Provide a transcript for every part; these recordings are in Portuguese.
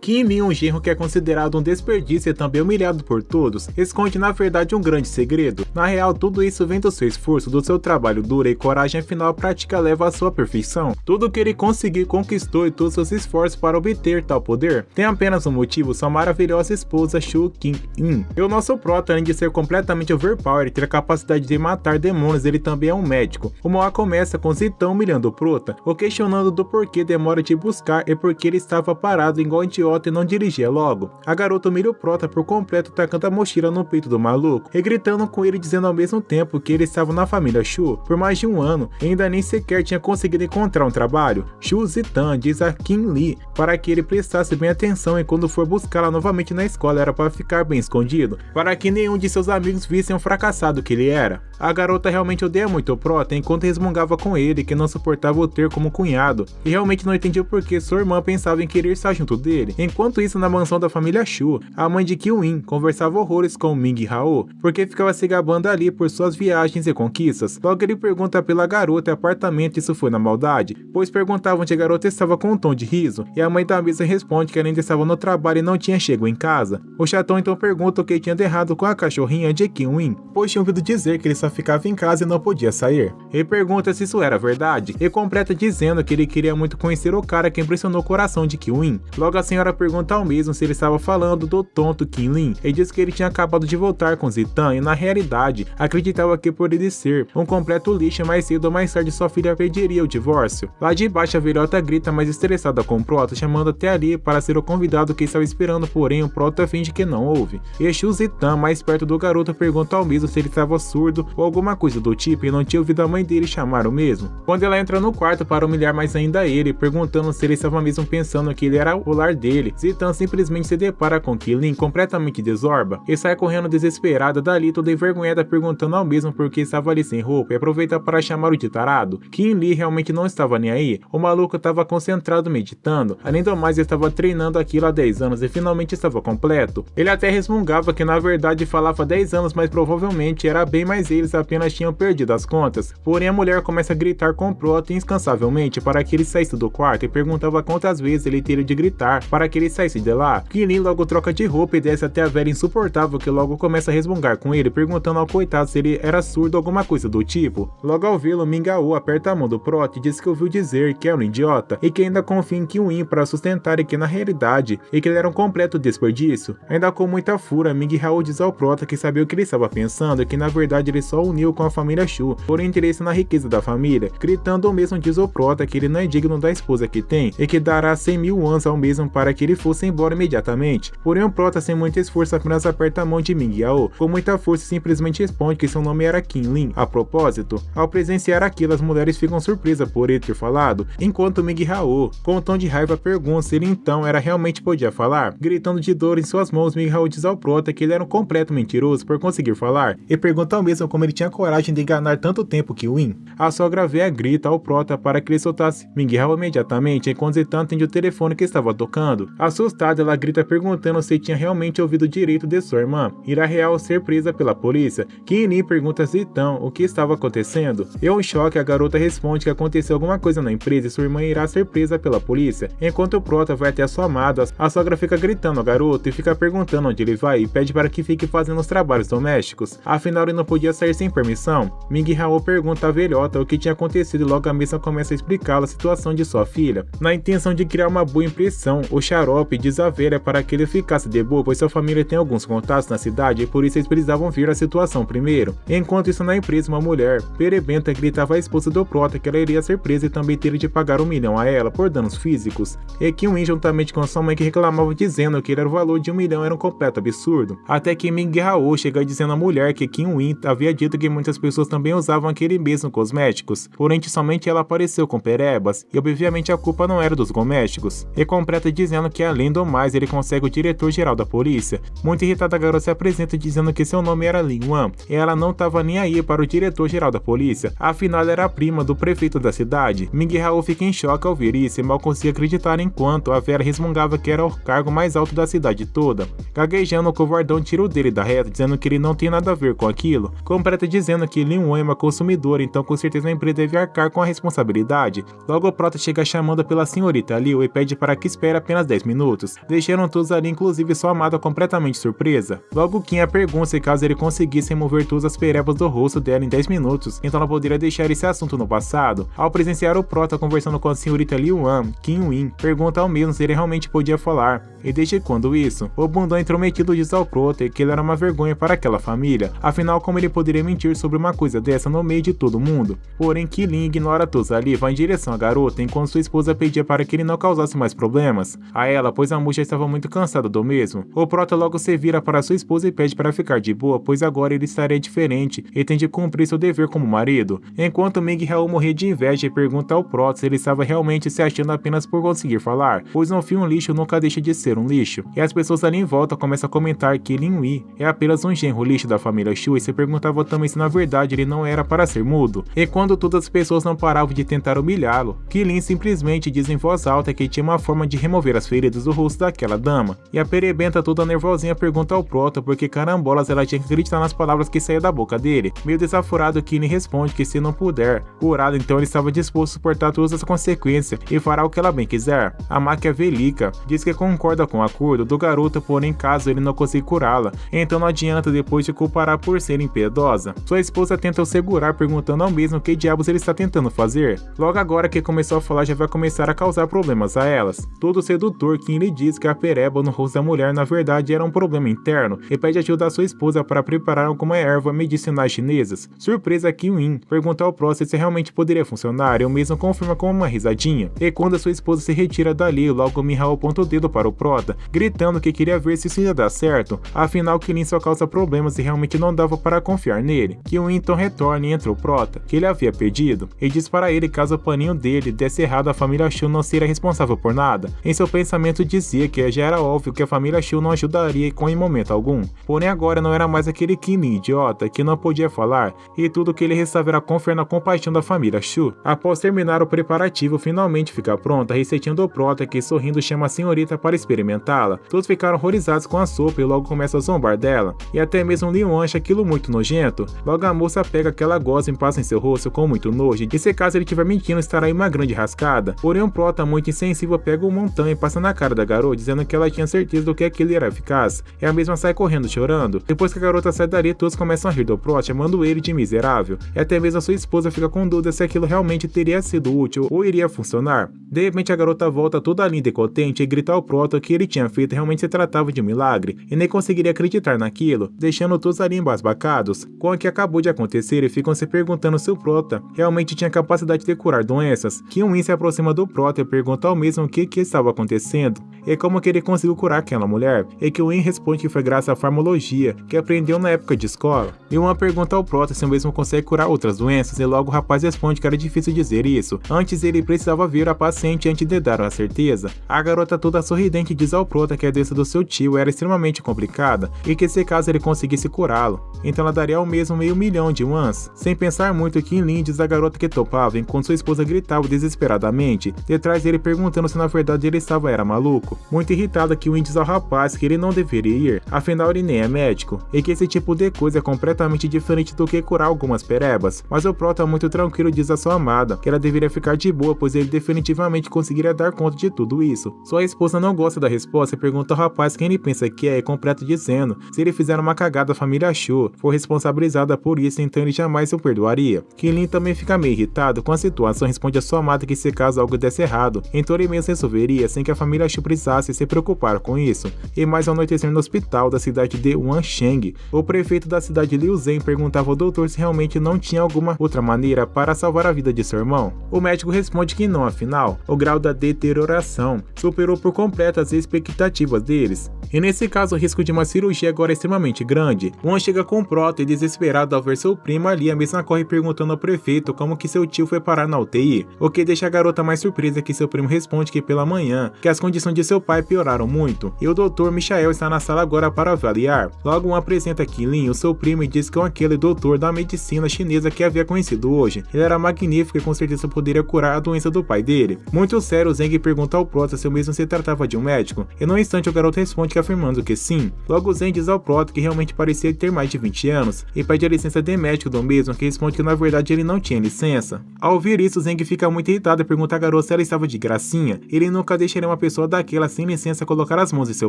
Kim Lee, um genro que é considerado um desperdício e também humilhado por todos, esconde na verdade um grande segredo. Na real, tudo isso vem do seu esforço, do seu trabalho duro e coragem, afinal a prática leva à sua perfeição. Tudo que ele conseguiu conquistou e todos seus esforços para obter tal poder tem apenas um motivo: sua maravilhosa esposa Shu Kim-in. E o nosso prota, além de ser completamente overpowered e ter a capacidade de matar demônios, ele também é um médico. O mangá começa com Zitão humilhando o prota, o questionando do porquê demora de buscar e porque ele estava parado igual idiota e não dirigia logo. A garota humilha o prota por completo, tacando a mochila no peito do maluco e gritando com ele, dizendo ao mesmo tempo que ele estava na família Shu por mais de um ano e ainda nem sequer tinha conseguido encontrar um trabalho. Shu Zitan diz a Kim Lee para que ele prestasse bem atenção e quando for buscá-la novamente na escola era para ficar bem escondido, para que nenhum de seus amigos vissem o fracassado que ele era. A garota realmente odeia muito o prota enquanto resmungava com ele que não suportava o ter como cunhado e realmente não entendia o porquê sua irmã pensava em querer estar junto dele. Enquanto isso, na mansão da família Shu, a mãe de Kyuin conversava horrores com Ming Hao porque ficava se gabando ali por suas viagens e conquistas. Logo ele pergunta pela garota e apartamento, isso foi na maldade, pois perguntavam onde a garota estava com um tom de riso e a mãe da mesa responde que ela ainda estava no trabalho e não tinha chego em casa. O chatão então pergunta o que tinha de errado com a cachorrinha de Kyuin, pois tinha ouvido dizer que ele só ficava em casa e não podia sair. Ele pergunta se isso era verdade e completa dizendo que ele queria muito conhecer o cara que impressionou o coração de Kyuin. Logo a senhora pergunta ao mesmo se ele estava falando do tonto Kim Lin e diz que ele tinha acabado de voltar com Zitan e na realidade acreditava que por ele ser um completo lixo, mais cedo ou mais tarde sua filha pediria o divórcio. Lá de baixo a velhota grita mais estressada com o prota, chamando até ali para ser o convidado que estava esperando, porém o prota finge que não ouve. E Shu Zitan, mais perto do garoto, pergunta ao mesmo se ele estava surdo ou alguma coisa do tipo e não tinha ouvido a mãe dele chamar o mesmo. Quando ela entra no quarto para humilhar mais ainda ele, perguntando se ele estava mesmo pensando que ele era o lar dele, Zitan simplesmente se depara com Kilin completamente desorba e sai correndo desesperada dali, toda envergonhada, perguntando ao mesmo por que estava ali sem roupa e aproveita para chamar o de tarado. Kim Lee realmente não estava nem aí, o maluco estava concentrado meditando, além do mais ele estava treinando aquilo há 10 anos e finalmente estava completo. Ele até resmungava que na verdade falava 10 anos, mas provavelmente era bem mais eles apenas tinham perdido as contas. Porém a mulher começa a gritar com o prota incansavelmente para que ele saísse do quarto e perguntava quantas vezes ele teria de gritar para que ele saísse de lá. Kilin logo troca de roupa e desce até a velha insuportável que logo começa a resmungar com ele, perguntando ao coitado se ele era surdo ou alguma coisa do tipo. Logo ao vê-lo, Mingao aperta a mão do prota e diz que ouviu dizer que era um idiota e que ainda confia em Kyuin para sustentar e que na realidade e que ele era um completo desperdício. Ainda com muita fúria, Mingao diz ao prota que sabia o que ele estava pensando e que na verdade ele só uniu com a família Shu por interesse na riqueza da família, gritando o mesmo diz ao prota que ele não é digno da esposa que tem e que dará 100 mil anos ao mesmo para que ele fosse embora imediatamente. Porém o prota sem muito esforço apenas aperta a mão de Mingao com muita força e simplesmente responde que seu nome era Kim Lin. A propósito, ao presenciar aquilo as mulheres ficam surpresas por ele ter falado, enquanto Mingao, com um tom de raiva, pergunta se ele então era realmente podia falar. Gritando de dor em suas mãos, Mingao diz ao prota que ele era um completo mentiroso por conseguir falar e pergunta ao mesmo como ele tinha coragem de enganar tanto tempo Kyuin. A sogra véia grita ao prota para que ele soltasse Mingao imediatamente, enquanto Zitan atende o telefone que estava tocando. Assustada, ela grita perguntando se tinha realmente ouvido direito de sua irmã ir a real ser presa pela polícia. Kyuin pergunta a Zitan o que estava acontecendo. E em choque, a garota responde que aconteceu alguma coisa na empresa e sua irmã irá ser presa pela polícia. Enquanto o prota vai até a sua amada, a sogra fica gritando ao garoto e fica perguntando onde ele vai e pede para que fique fazendo os trabalhos domésticos. Afinal, ele não podia sair sem permissão. Mingao pergunta à velhota o que tinha acontecido e logo a mesa começa a explicá-la a situação de sua filha. Na intenção de criar uma boa impressão, o xarope diz à velha para que ele ficasse de boa, pois sua família tem alguns contatos na cidade e por isso eles precisavam ver a situação primeiro. Enquanto isso na empresa, uma mulher perebenta gritava à esposa do prota que ela iria ser presa e também teria de pagar 1 milhão a ela por danos físicos. E Kyuin juntamente com sua mãe que reclamava dizendo que o valor de 1 milhão era um completo absurdo. Até que Mingao chega dizendo à mulher que Kyuin havia dito que muitas pessoas também usavam aquele mesmo cosméticos, porém somente ela apareceu com perebas e obviamente a culpa não era dos domésticos. E completa dizendo que além do mais ele consegue o diretor-geral da polícia. Muito irritada, a garota se apresenta dizendo que seu nome era Lin Wan e ela não estava nem aí para o diretor-geral da polícia, afinal ela era a prima do prefeito da cidade. Mingao fica em choque ao ver isso e mal conseguia acreditar enquanto a Vera resmungava que era o cargo mais alto da cidade toda. Gaguejando, o covardão tira o dele da reta, dizendo que ele não tem nada a ver com aquilo. Completa dizendo que Lin Wan é uma consumidora, então com certeza a empresa deve arcar com a responsabilidade. Logo o prota chega chamando pela senhorita Liu e pede para que espere apenas 10 10 minutos, deixando todos ali, inclusive sua amada, completamente surpresa. Logo Kim a pergunta se caso ele conseguisse remover todas as perebas do rosto dela em 10 minutos, então ela poderia deixar esse assunto no passado. Ao presenciar o prota conversando com a senhorita Liu Wan, Kim Win pergunta ao mesmo se ele realmente podia falar, e desde quando isso? O bundão intrometido diz ao prota que ele era uma vergonha para aquela família, afinal como ele poderia mentir sobre uma coisa dessa no meio de todo mundo? Porém Kilin ignora todos ali e vai em direção à garota enquanto sua esposa pedia para que ele não causasse mais problemas a ela, pois a moça já estava muito cansada do mesmo. O prota logo se vira para sua esposa e pede para ficar de boa, pois agora ele estaria diferente e tem de cumprir seu dever como marido, enquanto Ming Hao morria de inveja e pergunta ao prota se ele estava realmente se achando apenas por conseguir falar, pois no fim um lixo nunca deixa de ser um lixo, e as pessoas ali em volta começam a comentar que Lin Wei é apenas um genro lixo da família Shu e se perguntava também se na verdade ele não era para ser mudo, e quando todas as pessoas não paravam de tentar humilhá-lo, Kilin simplesmente diz em voz alta que tinha uma forma de remover as feridas do rosto daquela dama, e a perebenta toda nervosinha pergunta ao prota porque carambolas ela tinha que acreditar nas palavras que saíam da boca dele. Meio desaforado, Kilin responde que se não puder curá-la, então ele estava disposto a suportar todas as consequências e fará o que ela bem quiser. A maquiavélica diz que concorda com o acordo do garoto, porém caso ele não consiga curá-la, então não adianta, depois de culpará por ser impiedosa. Sua esposa tenta o segurar perguntando ao mesmo que diabos ele está tentando fazer. Logo agora que começou a falar já vai começar a causar problemas a elas. Todo sedutor, Kim lhe diz que a pereba no rosto da mulher na verdade era um problema interno e pede ajuda à sua esposa para preparar alguma erva medicinais chinesas. Surpresa, Kim Win pergunta ao prota se realmente poderia funcionar e o mesmo confirma com uma risadinha. E quando a sua esposa se retira dali, logo Mihao aponta o dedo para o prota, gritando que queria ver se isso ia dar certo, afinal Kilin só causa problemas e realmente não dava para confiar nele. Kim Win então retorna e entra o prota, que ele havia pedido, e diz para ele caso o paninho dele desse errado a família Shu não seria responsável por nada. Em seu pensamento dizia que já era óbvio que a família Shu não ajudaria com em momento algum, porém agora não era mais aquele Kilin idiota que não podia falar, e tudo que ele restava era confiar na compaixão da família Shu. Após terminar o preparativo finalmente fica pronta, a receitinha do prota que sorrindo chama a senhorita para experimentá-la. Todos ficaram horrorizados com a sopa e logo começam a zombar dela, e até mesmo Leon acha aquilo muito nojento. Logo a moça pega aquela gosma e passa em seu rosto com muito nojo, e se caso ele estiver mentindo estará em uma grande rascada. Porém um prota muito insensível pega um montão e passa na cara da garota dizendo que ela tinha certeza do que aquilo era eficaz, e a mesma sai correndo chorando. Depois que a garota sai dali, todos começam a rir do prota, chamando ele de miserável, e até mesmo a sua esposa fica com dúvida se aquilo realmente teria sido útil ou iria funcionar. De repente a garota volta toda linda e contente e grita ao prota que ele tinha feito realmente se tratava de um milagre, e nem conseguiria acreditar naquilo, deixando todos ali embasbacados com o que acabou de acontecer e ficam se perguntando se o prota realmente tinha capacidade de curar doenças. Kim Win se aproxima do prota e pergunta ao mesmo o que estava acontecendo e como que ele conseguiu curar aquela mulher, e Kim Win responde que foi graças à farmacologia que aprendeu na época de escola. E uma pergunta ao prota se o mesmo consegue curar outras doenças, e logo o rapaz responde que era difícil dizer isso, antes ele precisava ver a paciente antes de dar a certeza. A garota toda sorridente diz ao prota que a doença do seu tio era extremamente complicada e que se caso ele conseguisse curá-lo, então ela daria ao mesmo $500 mil. Sem pensar muito, Kim Lin diz à garota que topava, enquanto sua esposa gritava desesperadamente detrás dele perguntando se na verdade ele era maluco. Muito irritada, Kim Win diz ao rapaz que ele não deveria ir, afinal ele nem é médico, e que esse tipo de coisa é completamente diferente do que curar algumas perebas, mas o prota muito tranquilo diz à sua amada que ela deveria ficar de boa, pois ele definitivamente conseguiria dar conta de tudo isso. Sua esposa não gosta da resposta e pergunta ao rapaz quem ele pensa que é, e completa dizendo se ele fizer uma cagada a família Shu for responsabilizada por isso, então ele jamais o perdoaria. Kilin também fica meio irritado com a situação e responde a sua amada que se caso algo desse errado, então ele mesmo resolveria sem que a família Shu precisasse se preocupar com isso. E mais ao anoitecer no hospital da cidade de Wansheng, o prefeito da cidade Liu Zhen perguntava ao doutor se realmente não tinha alguma outra maneira para salvar a vida de seu irmão. O médico responde que não, afinal, o grau da deterioração superou por completo as expectativas deles. E nesse caso o risco de uma cirurgia agora é extremamente grande. Wan chega com o prota e desesperado ao ver seu primo ali, a mesma corre perguntando ao prefeito como que seu tio foi parar na UTI, o que deixa a garota mais surpresa que seu primo responde que pela manhã que as condições de seu pai pioraram muito, e o Dr. Michael está na sala agora para avaliar. Logo apresenta Kilin, o seu primo, e diz que é aquele doutor da medicina chinesa que havia conhecido hoje. Ele era magnífico e com certeza poderia curar a doença do pai dele. Muito sério, Zeng pergunta ao prota se o mesmo se tratava de um médico, e no instante o garoto responde que afirmando que sim. Logo Zeng diz ao prota que realmente parecia ter mais de 20 anos, e pede a licença de médico do mesmo, que responde que na verdade ele não tinha licença. Ao ouvir isso, Zeng fica muito irritado e pergunta à garota se ela estava de gracinha. Ele nunca deixaria uma pessoa pessoa daquela sem licença colocar as mãos em seu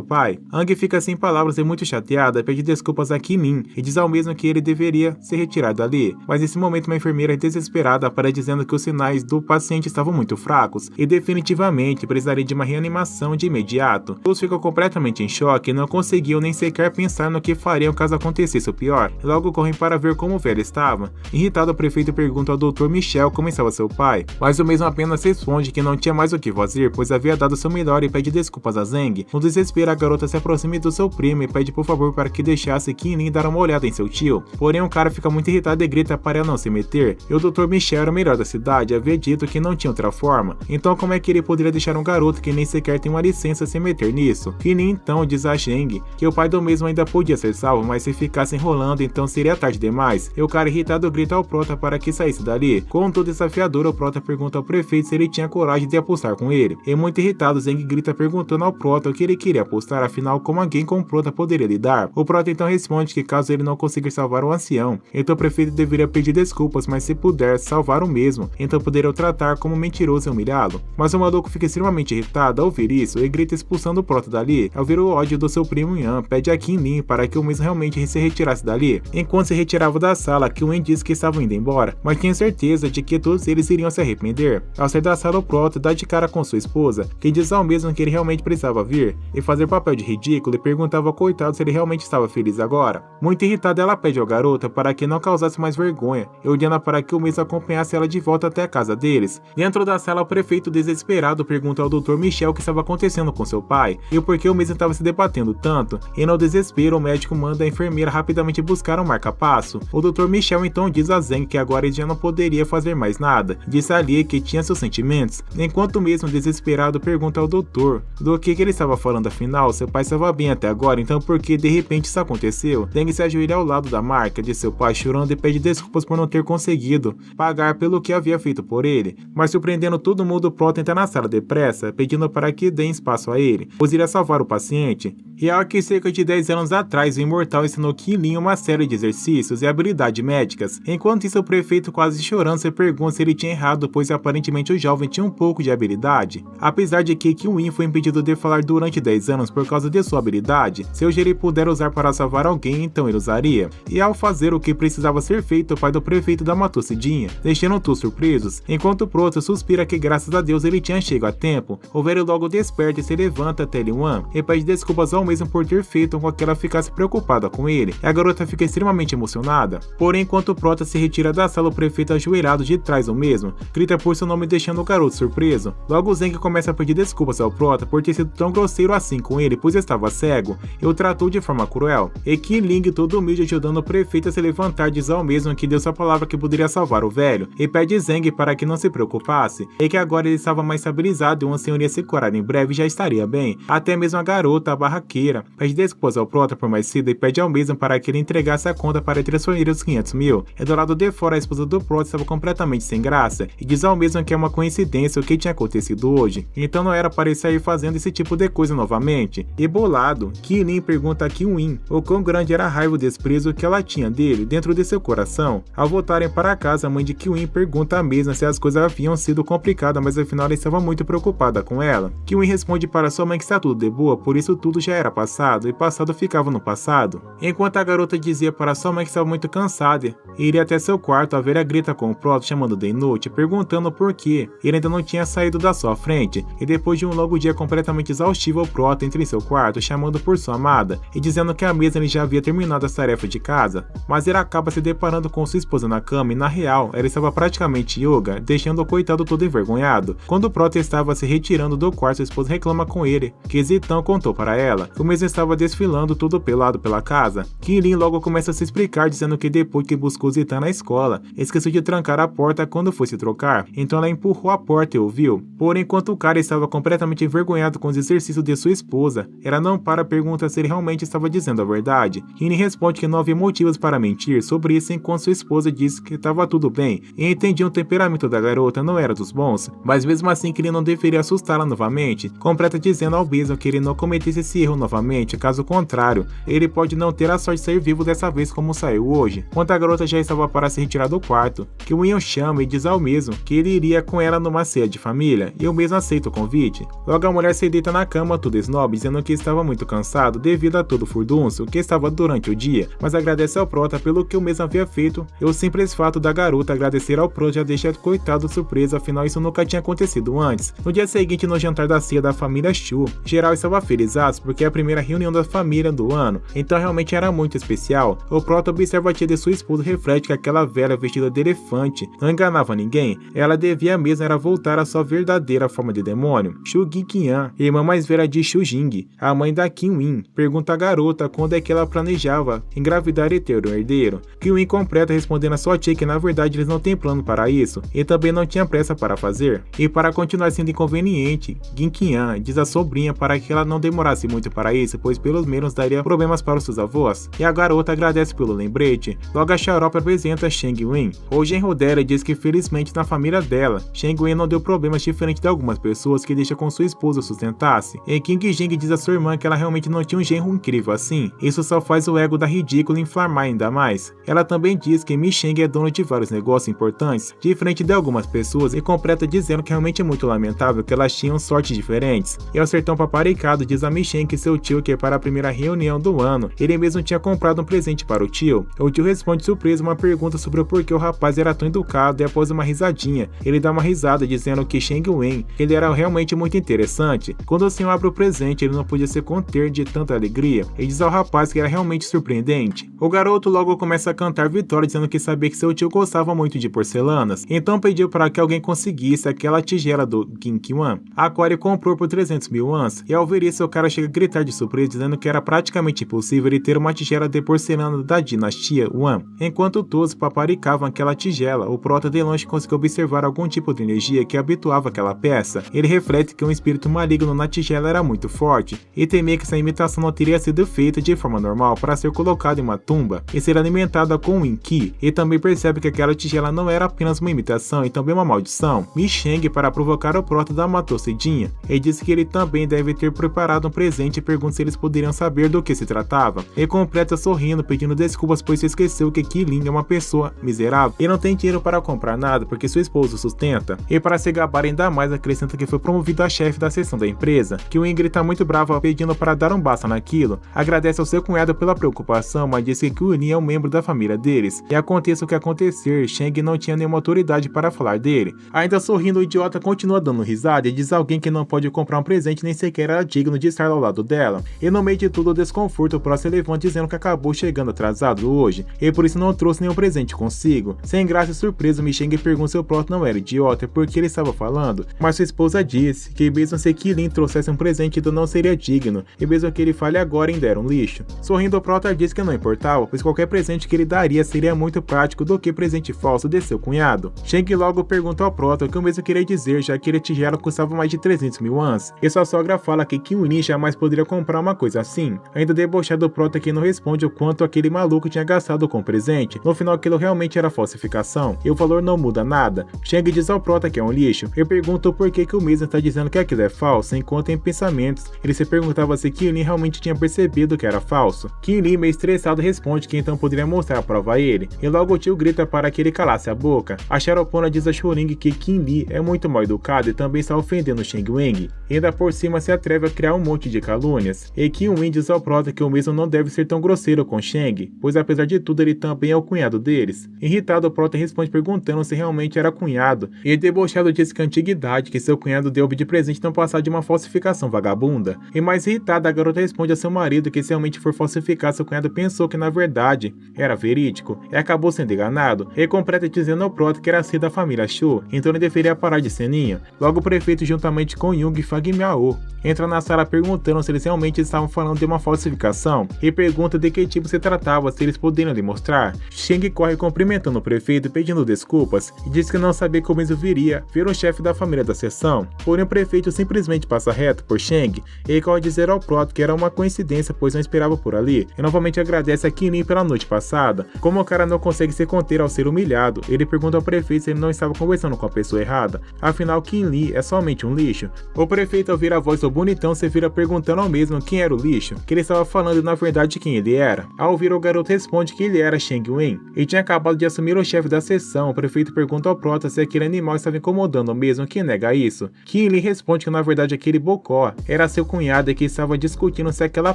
pai? Ang fica sem palavras e muito chateada, pede desculpas a Kim-min e diz ao mesmo que ele deveria ser retirado dali. Mas nesse momento uma enfermeira desesperada aparece dizendo que os sinais do paciente estavam muito fracos e definitivamente precisaria de uma reanimação de imediato. Todos ficam completamente em choque e não conseguiam nem sequer pensar no que fariam caso acontecesse o pior. E logo correm para ver como o velho estava. Irritado, o prefeito pergunta ao Dr. Michel como estava seu pai, mas o mesmo apenas responde que não tinha mais o que fazer, pois havia dado seu melhor e pede desculpas a Zeng. No desespero, a garota se aproxima do seu primo e pede por favor para que deixasse Kim-min dar uma olhada em seu tio. Porém, o cara fica muito irritado e grita para ela não se meter. E o Dr. Michel era o melhor da cidade, havia dito que não tinha outra forma. Então como é que ele poderia deixar um garoto que nem sequer tem uma licença se meter nisso? Kim-min então diz a Zeng que o pai do mesmo ainda podia ser salvo, mas se ficasse enrolando então seria tarde demais. E o cara irritado grita ao Prota para que saísse dali. Com todo desafiador, o Prota pergunta ao prefeito se ele tinha coragem de apostar com ele. E muito irritado, Zeng grita perguntando ao Prota o que ele queria apostar, afinal como alguém com o Prota poderia lidar. O Prota então responde que caso ele não conseguir salvar o ancião, então o prefeito deveria pedir desculpas, mas se puder salvar o mesmo, então poderia o tratar como mentiroso e humilhá-lo. Mas o maluco fica extremamente irritado ao ouvir isso e grita expulsando o Prota dali. Ao ver o ódio do seu primo Yan, pede a Kim-min para que o mesmo realmente se retirasse dali. Enquanto se retirava da sala, Kim-min disse que estavam indo embora, mas tinha certeza de que todos eles iriam se arrepender. Ao sair da sala, o Prota dá de cara com sua esposa, que diz ao mesmo que ele realmente precisava vir e fazer papel de ridículo e perguntava ao coitado se ele realmente estava feliz agora. Muito irritada, ela pede ao garoto para que não causasse mais vergonha e ordena para que o mesmo acompanhasse ela de volta até a casa deles. Dentro da sala, o prefeito desesperado pergunta ao Dr. Michel o que estava acontecendo com seu pai e o porquê o mesmo estava se debatendo tanto, e no desespero o médico manda a enfermeira rapidamente buscar um marca-passo. O Dr. Michel então diz a Zeng que agora ele já não poderia fazer mais nada, disse ali que tinha seus sentimentos, enquanto o mesmo desesperado pergunta ao doutor do que ele estava falando, afinal seu pai estava bem até agora, então por que de repente isso aconteceu? Zeng se ajoelha ao lado da marca de seu pai chorando e pede desculpas por não ter conseguido pagar pelo que havia feito por ele, mas surpreendendo todo mundo, o Prota entra na sala depressa, pedindo para que deem espaço a ele, pois iria salvar o paciente. Real que cerca de 10 anos atrás o imortal ensinou Kim-min uma série de exercícios e habilidades médicas. Enquanto isso, o prefeito quase chorando se pergunta se ele tinha errado, pois aparentemente o jovem tinha um pouco de habilidade. Apesar de que Kim-min foi impedido de falar durante 10 anos por causa de sua habilidade, se hoje ele puder usar para salvar alguém, então ele usaria. E ao fazer o que precisava ser feito, o pai do prefeito dá uma tossidinha, deixando todos surpresos, enquanto o Prota suspira que graças a Deus ele tinha chego a tempo. O velho logo desperta e se levanta até Li-wan e pede desculpas ao mesmo por ter feito com que ela ficasse preocupada com ele, e a garota fica extremamente emocionada. Porém, enquanto o Prota se retira da sala, o prefeito ajoelhado de trás do mesmo grita por seu nome, deixando o garoto surpreso. Logo Zeng começa a pedir desculpas ao Prota por ter sido tão grosseiro assim com ele, pois estava cego e o tratou de forma cruel. E Kim-ling, todo humilde, ajudando o prefeito a se levantar, diz ao mesmo que deu sua palavra que poderia salvar o velho e pede Zeng para que não se preocupasse e que agora ele estava mais estabilizado e o ancião iria se curar em breve e já estaria bem. Até mesmo a garota, a barraqueira, pede desculpas ao Prota por mais cedo e pede ao mesmo para que ele entregasse a conta para transferir os 500 mil. E do lado de fora, a esposa do Prota estava completamente sem graça e diz ao mesmo que é uma coincidência o que tinha acontecido hoje, então não era para ele sair fazendo esse tipo de coisa novamente. E bolado, Kim-min pergunta a Kim-min o quão grande era a raiva e o desprezo que ela tinha dele dentro de seu coração. Ao voltarem para casa, a mãe de Kim-min pergunta a mesma se as coisas haviam sido complicadas, mas afinal ela estava muito preocupada com ela. Kim-min responde para sua mãe que está tudo de boa, por isso tudo já era passado e passado ficava no passado. Enquanto a garota dizia para sua mãe que estava muito cansada e iria até seu quarto, a velha grita com o Prota chamando de inútil, perguntando por que ele ainda não tinha saído da sua frente. E depois de um longo dia completamente exaustivo, o Prota entra em seu quarto chamando por sua amada e dizendo que a mesma ele já havia terminado as tarefas de casa, mas ele acaba se deparando com sua esposa na cama e na real ela estava praticamente yoga, deixando o coitado todo envergonhado. Quando o Prota estava se retirando do quarto, sua esposa reclama com ele que Zitão contou para ela que o mesmo estava desfilando todo pelado pela casa. Kim-min logo começa a se explicar, dizendo que depois que buscou Zitão na escola, esqueceu de trancar a porta quando foi se trocar, então ela empurrou a porta e ouviu. Porém, enquanto o cara estava completamente envergonhado com os exercícios de sua esposa, ela não para pergunta se ele realmente estava dizendo a verdade. Kim responde que não havia motivos para mentir sobre isso, enquanto sua esposa disse que estava tudo bem e entendia o temperamento da garota não era dos bons, mas mesmo assim que ele não deveria assustá-la novamente. Completa dizendo ao mesmo que ele não cometesse esse erro novamente, caso contrário, ele pode não ter a sorte de sair vivo dessa vez como saiu hoje. Quando a garota já estava para se retirar do quarto, que o Ian chama e diz ao mesmo que ele iria com ela numa ceia de família, e o mesmo aceita o convite. noite. Logo a mulher se deita na cama toda snob, dizendo que estava muito cansado devido a todo o furdunço que estava durante o dia, mas agradece ao prota pelo que o mesmo havia feito, e o simples fato da garota agradecer ao prota já deixa coitado surpreso, afinal isso nunca tinha acontecido antes. No dia seguinte, no jantar da ceia da família Chu, geral estava felizados porque é a primeira reunião da família do ano, então realmente era muito especial. O prota observa a tia de sua esposa e reflete que aquela velha vestida de elefante não enganava ninguém, ela devia mesmo era voltar à sua verdadeira forma de demônio. Shu Ginqian, irmã mais velha de Shu Jing, a mãe da Qin Wen, pergunta à garota quando é que ela planejava engravidar e ter um herdeiro. Qin Wen completa respondendo a sua tia que na verdade eles não têm plano para isso e também não tinha pressa para fazer. E para continuar sendo inconveniente, Ginqian diz à sobrinha para que ela não demorasse muito para isso, pois pelo menos daria problemas para os seus avós. E a garota agradece pelo lembrete. Logo a xarope apresenta Sheng Wen. O genro dela diz que felizmente na família dela, Sheng Wen não deu problemas diferente de algumas pessoas que deixa com sua esposa sustentasse. E Qing Jing diz à sua irmã que ela realmente não tinha um genro incrível assim. Isso só faz o ego da ridícula inflamar ainda mais. Ela também diz que Mi Sheng é dono de vários negócios importantes, diferente de algumas pessoas, e completa dizendo que realmente é muito lamentável que elas tinham sortes diferentes. E ao ser tão paparicado, diz a Mi Sheng que seu tio que para a primeira reunião do ano, ele mesmo tinha comprado um presente para o tio. O tio responde surpreso uma pergunta sobre o porquê o rapaz era tão educado e após uma risadinha, ele dá uma risada dizendo que Sheng Wen, ele era realmente muito interessante. Quando o senhor abre o presente, ele não podia se conter de tanta alegria, e diz ao rapaz que era realmente surpreendente. O garoto logo começa a cantar vitória dizendo que sabia que seu tio gostava muito de porcelanas, então pediu para que alguém conseguisse aquela tigela do Ginqian, a qual ele comprou por 300 mil wons, e ao ver isso o cara chega a gritar de surpresa dizendo que era praticamente impossível ele ter uma tigela de porcelana da dinastia Wan. Enquanto todos paparicavam aquela tigela, o prota de longe conseguiu observar algum tipo de energia que habituava aquela peça. Ele reflete que um espírito maligno na tigela era muito forte, e temia que essa imitação não teria sido feita de forma normal para ser colocada em uma tumba e ser alimentada com um Qi, e também percebe que aquela tigela não era apenas uma imitação e também uma maldição. Mi Sheng, para provocar o prota, da matou cedinha. Ele disse que ele também deve ter preparado um presente e pergunta se eles poderiam saber do que se tratava. Ele completa sorrindo, pedindo desculpas pois se esqueceu que Qilin é uma pessoa miserável e não tem dinheiro para comprar nada porque sua esposa o sustenta. E para se gabar ainda mais, acrescenta que foi promovido a chefe da seção da empresa, que o Ingrid está muito brava pedindo para dar um basta naquilo. Agradece ao seu cunhado pela preocupação, mas diz que Qilin é um membro da família deles, e aconteça o que acontecer, Sheng não tinha nenhuma autoridade para falar dele. Ainda sorrindo, o idiota continua dando risada e diz a alguém que não pode comprar um presente nem sequer era digno de estar ao lado dela. E no meio de tudo o desconforto, o Pro se levanta dizendo que acabou chegando atrasado hoje, e por isso não trouxe nenhum presente consigo. Sem graça e surpresa, Mi Sheng pergunta se o Pro não era idiota porque ele estava falando, mas sua esposa disse que mesmo se Qilin trouxesse um presente não seria digno, e mesmo que ele fale agora ainda era um lixo. Sorrindo, o Prota diz que não importava, pois qualquer presente que ele daria seria muito prático do que presente falso de seu cunhado. Sheng logo pergunta ao Prota o que o mesmo queria dizer, já que a tigela custava mais de 300 mil wons, e sua sogra fala que Qilin jamais poderia comprar uma coisa assim. Ainda debochado, o Prota que não responde o quanto aquele maluco tinha gastado com o presente. No final, aquilo realmente era falsificação, e o valor não muda nada. Sheng diz ao Prota que é um lixo, e pergunta o porquê que o mesmo está dizendo que aquilo é falso, enquanto em pensamentos, ele se perguntava se Qilin realmente tinha percebido que era falso. Qilin, meio estressado, responde que então poderia mostrar a prova a ele, e logo o tio grita para que ele calasse a boca. A xaropona diz a Churing que Qilin é muito mal educado e também está ofendendo Sheng Wen, e ainda por cima se atreve a criar um monte de calúnias. E Qin Wen diz ao Prota que o mesmo não deve ser tão grosseiro com Sheng, pois apesar de tudo ele também é o cunhado deles. Irritado, o Prota responde perguntando se realmente era cunhado, e debochado diz que a antiguidade que seu cunhado deu de presente não passar de uma falsificação vagabunda. E mais irritada, a garota responde a seu marido que se realmente for falsificar, seu cunhado pensou que na verdade era verídico e acabou sendo enganado. Ele completa dizendo ao Prota que era ser da família Shu, então ele deveria parar de ser ninho. Logo o prefeito, juntamente com Jung e Fag Miao, entra na sala perguntando se eles realmente estavam falando de uma falsificação e pergunta de que tipo se tratava, se eles poderiam lhe mostrar. Sheng corre cumprimentando o prefeito pedindo desculpas e diz que não sabia como isso viria ver o chefe da família da seção. Porém o prefeito simplesmente passa reto por Sheng e corre dizer ao Prota que era uma coincidência pois não esperava por ali, e novamente agradece a Qilin pela noite passada. Como o cara não consegue se conter ao ser humilhado, ele pergunta ao prefeito se ele não estava conversando com a pessoa errada, afinal Qilin é somente um lixo. O prefeito, ao ouvir a voz do bonitão, se vira perguntando ao mesmo quem era o lixo, que ele estava falando e na verdade quem ele era. Ao ouvir, o garoto responde que ele era Sheng Wen e tinha acabado de assumir o chefe da seção. O prefeito pergunta ao Prota se aquele animal estava incomodando mesmo, que nega isso. Qilin responde que na verdade aquele bocó era seu cunhado e que estava discutindo se aquela